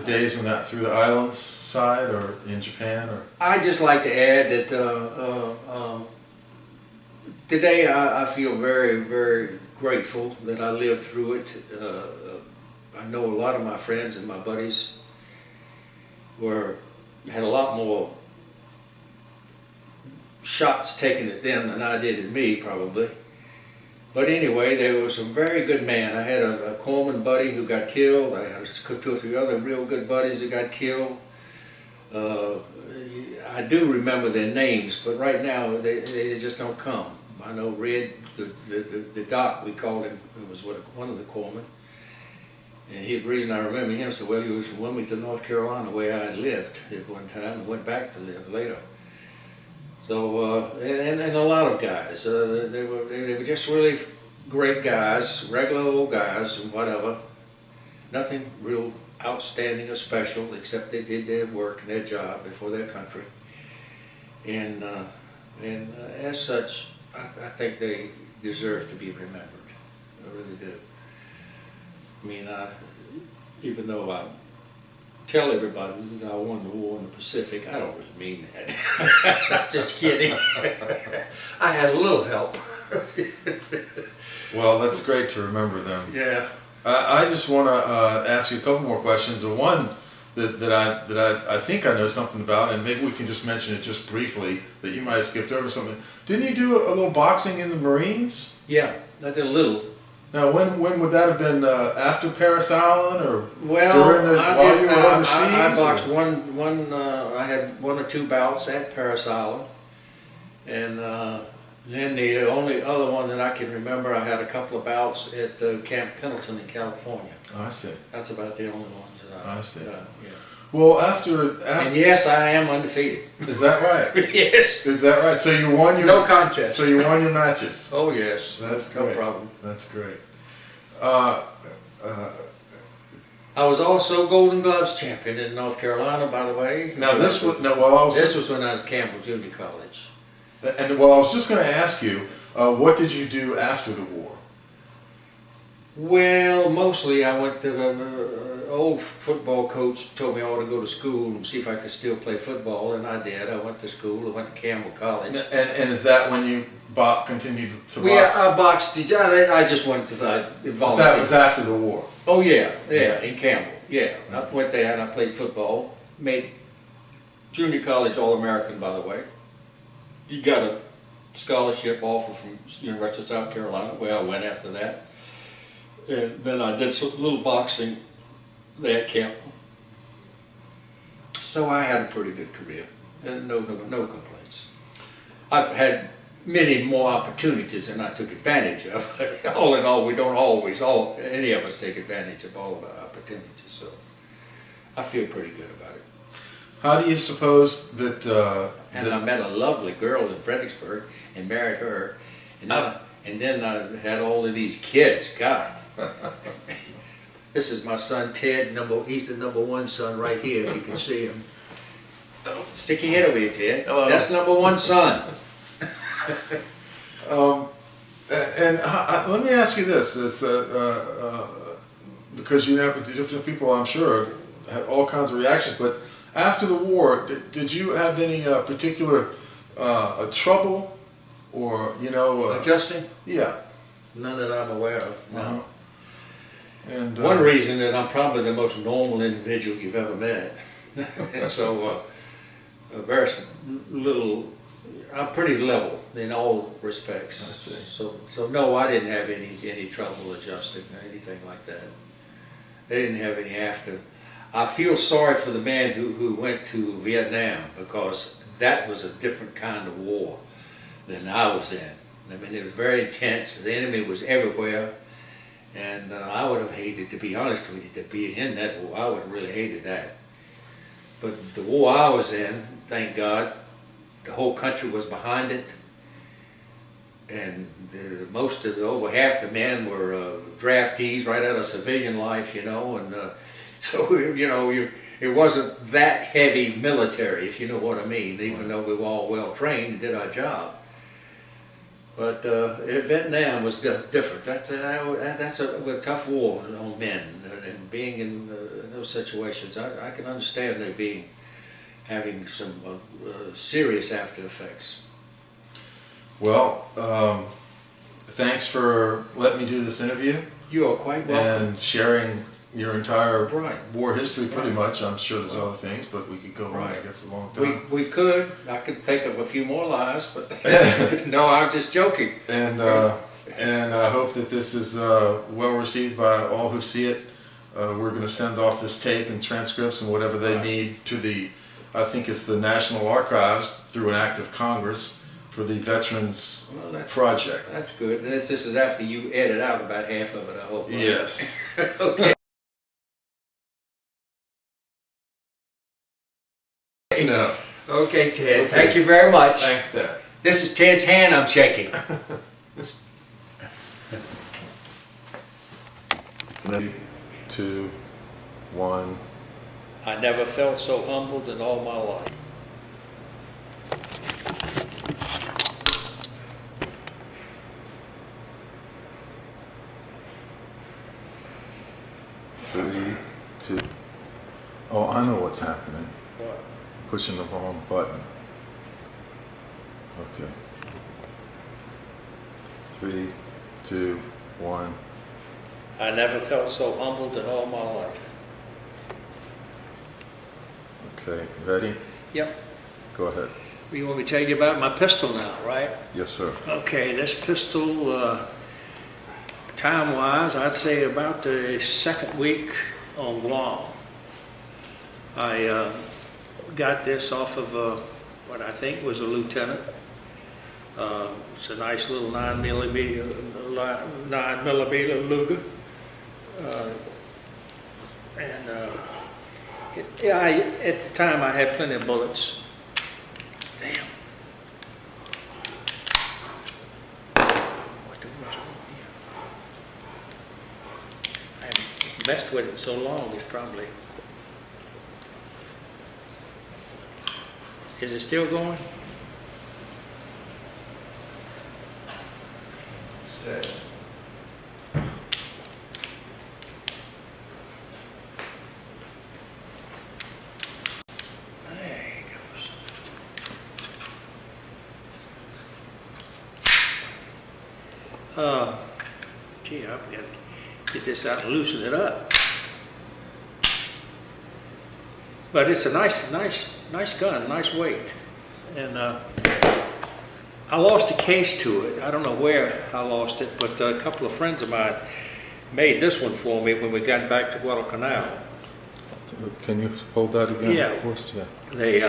days in that through the islands side or in Japan, or? I'd just like to add that today I feel very, very grateful that I lived through it. I know a lot of my friends and my buddies had a lot more shots taken at them than I did at me, probably. But anyway, there was a very good man. I had a corpsman buddy who got killed. I had 2 or 3 other real good buddies that got killed. I do remember their names, but right now they just don't come. I know Red, the doc, we called him, who was one of the corpsmen. And the reason I remember him so well, he was from Wilmington, North Carolina, where I had lived at one time and went back to live later. So, and a lot of guys, they were just really great guys, regular old guys and whatever. Nothing real outstanding or special, except they did their work and their job before their country. And as such, I think they deserve to be remembered. I really do. I mean, even though I tell everybody that I won the war in the Pacific, I don't really mean that. I'm just kidding. I had a little help. Well, that's great to remember them. Yeah. I just want to ask you a couple more questions. The one that I think I know something about, and maybe we can just mention it just briefly, that you might have skipped over something. Didn't you do a little boxing in the Marines? Yeah, I did a little. Now, when would that have been? After Paris Island, or Well, while you were overseas? I boxed I had 1 or 2 bouts at Paris Island, and then the only other one that I can remember, I had a couple of bouts at Camp Pendleton in California. Oh, I see. That's about the only ones that I see. Yeah. Well, after And yes, I am undefeated. Is that right? Yes. Is that right? So you won your No contest. So you won your matches. Oh yes. That's no great. problem. That's great. I was also Golden Gloves champion in North Carolina, by the way. Now this was This was when I was Campbell Junior College. And well, I was just going to ask you, what did you do after the war? Well, mostly I went to the old football coach told me I ought to go to school and see if I could still play football, and I did. I went to school. I went to Campbell College. And is that when you continued to box? Yeah, I boxed. I just went to volunteer. That was after the war. Oh yeah, in Campbell. Yeah, I went there and I played football. Made junior college All-American, by the way. You got a scholarship offer from University of South Carolina, where I went after that. And then I did some little boxing there at Campbell. So I had a pretty good career, and no complaints. I've had many more opportunities than I took advantage of. All in all, we don't always, any of us take advantage of all of our opportunities, so I feel pretty good about it. How do you suppose that... And I met a lovely girl in Fredericksburg and married her, and then I had all of these kids. God. This is my son Ted, he's the #1 son right here, if you can see him. Stick your head over here, Ted. Hello. That's #1 son. And let me ask you this: it's, because you have different people, I'm sure, had all kinds of reactions. But after the war, did you have any particular trouble, or Adjusting? Yeah. None that I'm aware of. No. Uh-huh. And One reason that I'm probably the most normal individual you've ever met. And so, very little. I'm pretty level in all respects. I see. So no, I didn't have any trouble adjusting or anything like that. They didn't have any after. I feel sorry for the man who went to Vietnam, because that was a different kind of war than I was in. I mean, it was very intense. The enemy was everywhere, and I would have hated, to be honest with you, to be in that war. I would have really hated that. But the war I was in, thank God, the whole country was behind it, and over half the men were draftees right out of civilian life, and so it wasn't that heavy military, if you know what I mean. Even though we were all well trained and did our job, but Vietnam was different. That's a tough war on men, and being in those situations, I can understand they having some serious after effects. Well, thanks for letting me do this interview. You are quite welcome. And sharing, your entire Right. war history, pretty Right. much. I'm sure there's other things, but we could go on. I Right. guess a long time. We could. I could think of a few more lies, but no, I'm just joking. And I hope that this is well received by all who see it. We're going to send off this tape and transcripts and whatever they Right. need to the, I think it's the National Archives through an act of Congress for the Veterans Well, Project. That's good. This is after you edit out about half of it, I hope. Right? Yes. Okay. No. Okay, Ted. Okay. Thank you very much. Thanks, Ted. This is Ted's hand I'm shaking. 3, 2, 1. I never felt so humbled in all my life. Three, 2. Oh, I know what's happening. What? Pushing the wrong button. Okay. 3, 2, 1. I never felt so humbled in all my life. Okay, ready? Yep. Go ahead. You want me to tell you about my pistol now, right? Yes, sir. Okay, this pistol, time-wise, I'd say about the second week on Guam. I got this off of what I think was a lieutenant. It's a nice little 9mm luger. At the time I had plenty of bullets. Damn. What the world's wrong here? I haven't messed with it so long, it's probably. Is it still going? Stay. There he goes. Gee, I've got to get this out and loosen it up. But it's a nice gun, nice weight. And I lost a case to it. I don't know where I lost it, but a couple of friends of mine made this one for me when we got back to Guadalcanal. Can you hold that again? Yeah. Of course, yeah. They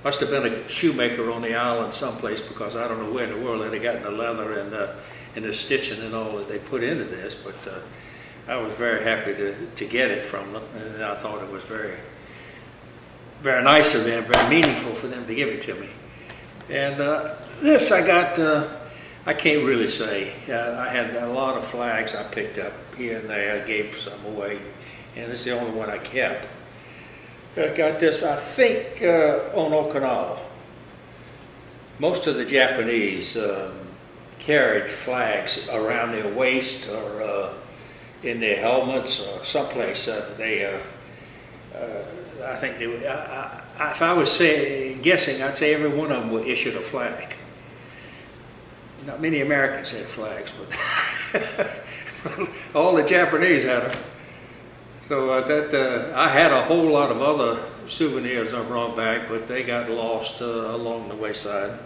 must have been a shoemaker on the island someplace, because I don't know where in the world they'd have gotten the leather and the stitching and all that they put into this, but I was very happy to get it from them, and I thought it was very, very nice of them, very meaningful for them to give it to me. And this I got, I can't really say. I had a lot of flags I picked up here and there, gave some away, and this is the only one I kept. I got this, I think, on Okinawa. Most of the Japanese carried flags around their waist or in their helmets or someplace. I think they would, if I was guessing, I'd say every one of them were issued a flag. Not many Americans had flags, but all the Japanese had them. So I had a whole lot of other souvenirs I brought back, but they got lost along the wayside.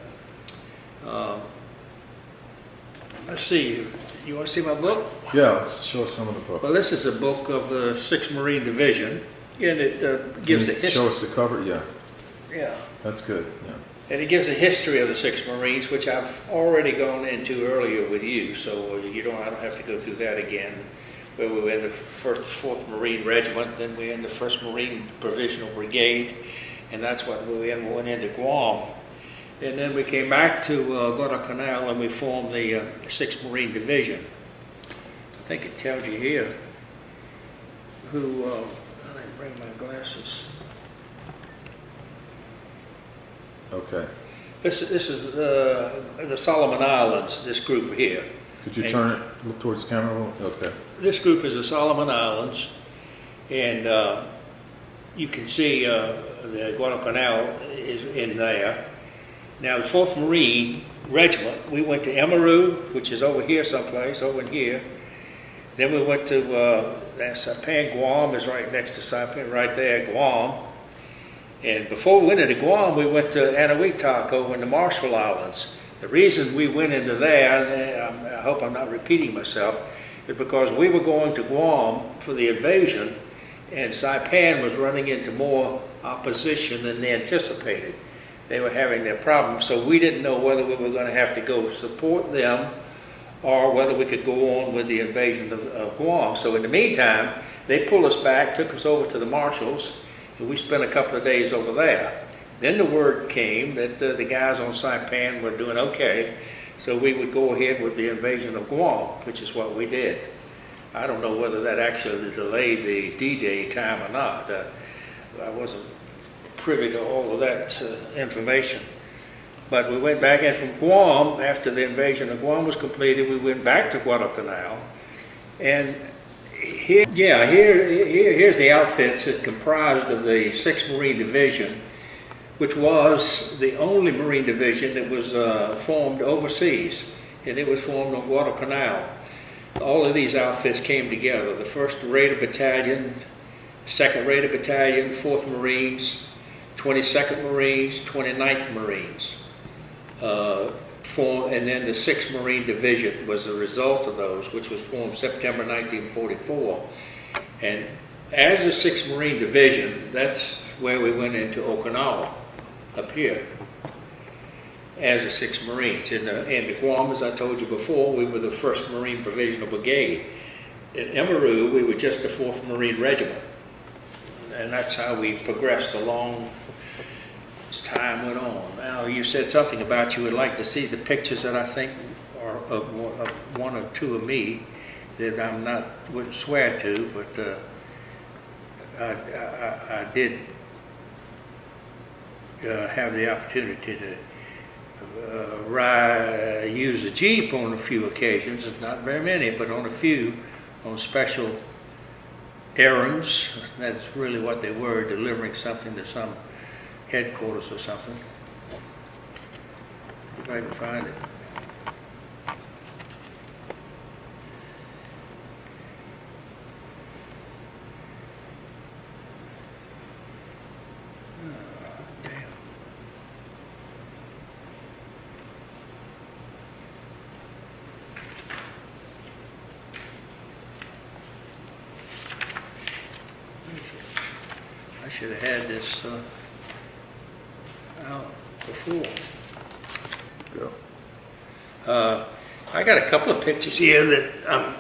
Let's see, you want to see my book? Yeah, let's show us some of the book. Well, this is a book of the 6th Marine Division, and it gives a Can you history. show us the cover? Yeah, Yeah. that's good. Yeah. And it gives a history of the 6th Marines, which I've already gone into earlier with you, so I don't have to go through that again. Where we were in the 4th Marine Regiment, then we were in the 1st Marine Provisional Brigade, and that's what we went into Guam. And then we came back to Guadalcanal and we formed the 6th Marine Division. I think it tells you here who, I didn't bring my glasses. Okay. This is the Solomon Islands, this group here. Could you turn it, look towards the camera a little? Okay. This group is the Solomon Islands, and you can see the Guadalcanal is in there. Now the 4th Marine Regiment, we went to Emaru, which is over here someplace, over in here. Then we went to Saipan. Guam is right next to Saipan, right there, Guam. And before we went into Guam, we went to Anahuac over in the Marshall Islands. The reason we went into there, and I hope I'm not repeating myself, is because we were going to Guam for the invasion, and Saipan was running into more opposition than they anticipated. They were having their problems, so we didn't know whether we were going to have to go support them or whether we could go on with the invasion of Guam. So in the meantime, they pulled us back, took us over to the Marshalls, and we spent a couple of days over there. Then the word came that the guys on Saipan were doing okay, so we would go ahead with the invasion of Guam, which is what we did. I don't know whether that actually delayed the D-Day time or not. I wasn't privy to all of that information. But we went back in from Guam. After the invasion of Guam was completed, we went back to Guadalcanal. And here's the outfits that comprised of the 6th Marine Division, which was the only Marine Division that was formed overseas, and it was formed on Guadalcanal. All of these outfits came together. The 1st Raider Battalion, 2nd Raider Battalion, 4th Marines, 22nd Marines, 29th Marines. And then the 6th Marine Division was a result of those, which was formed September 1944. And as the 6th Marine Division, that's where we went into Okinawa, up here, as the 6th Marines. In the Guam, as I told you before, we were the 1st Marine Provisional Brigade. In Emeru, we were just the 4th Marine Regiment. And that's how we progressed along as time went on. Now, you said something about you would like to see the pictures that I think are of one or two of me that wouldn't swear to, but I did have the opportunity to use a Jeep on a few occasions, not very many, but on a few, on special errands. That's really what they were, delivering something to some headquarters or something. If I can find it. I should have had this out before. I got a couple of pictures here that I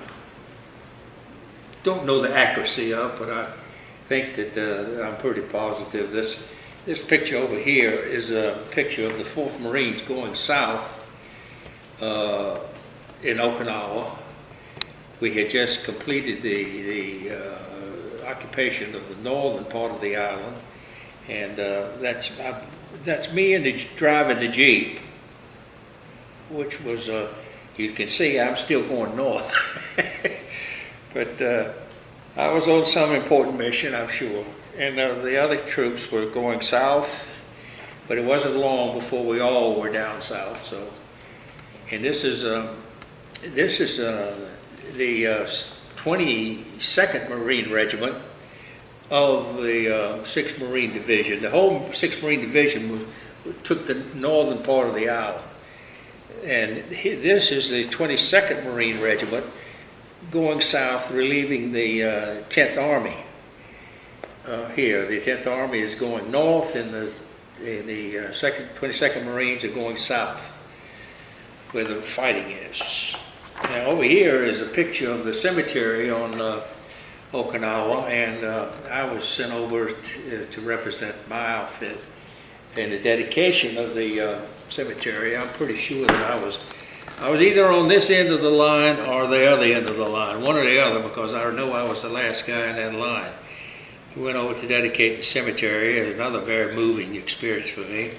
don't know the accuracy of, but I think that I'm pretty positive. This picture over here is a picture of the 4th Marines going south in Okinawa. We had just completed the occupation of the northern part of the island, and that's me driving the Jeep, which was you can see I'm still going north. But I was on some important mission, I'm sure, and the other troops were going south, but it wasn't long before we all were down south. So, and this is the 22nd Marine Regiment of the 6th Marine Division. The whole 6th Marine Division took the northern part of the island. And this is the 22nd Marine Regiment going south, relieving the 10th Army. Here, the 10th Army is going north, and the 22nd Marines are going south, where the fighting is. Now, over here is a picture of the cemetery on Okinawa, and I was sent over to represent my outfit in the dedication of the cemetery. I'm pretty sure that I was either on this end of the line or the other end of the line, one or the other, because I know I was the last guy in that line. We went over to dedicate the cemetery, another very moving experience for me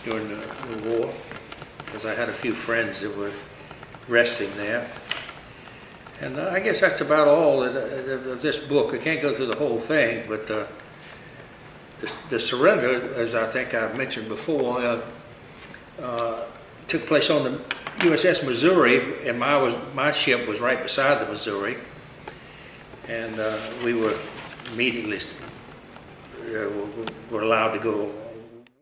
during the war, because I had a few friends that were resting there. And I guess that's about all of this book. I can't go through the whole thing, but the surrender, as I think I've mentioned before, took place on the USS Missouri, and my ship was right beside the Missouri. and we were immediately were allowed to go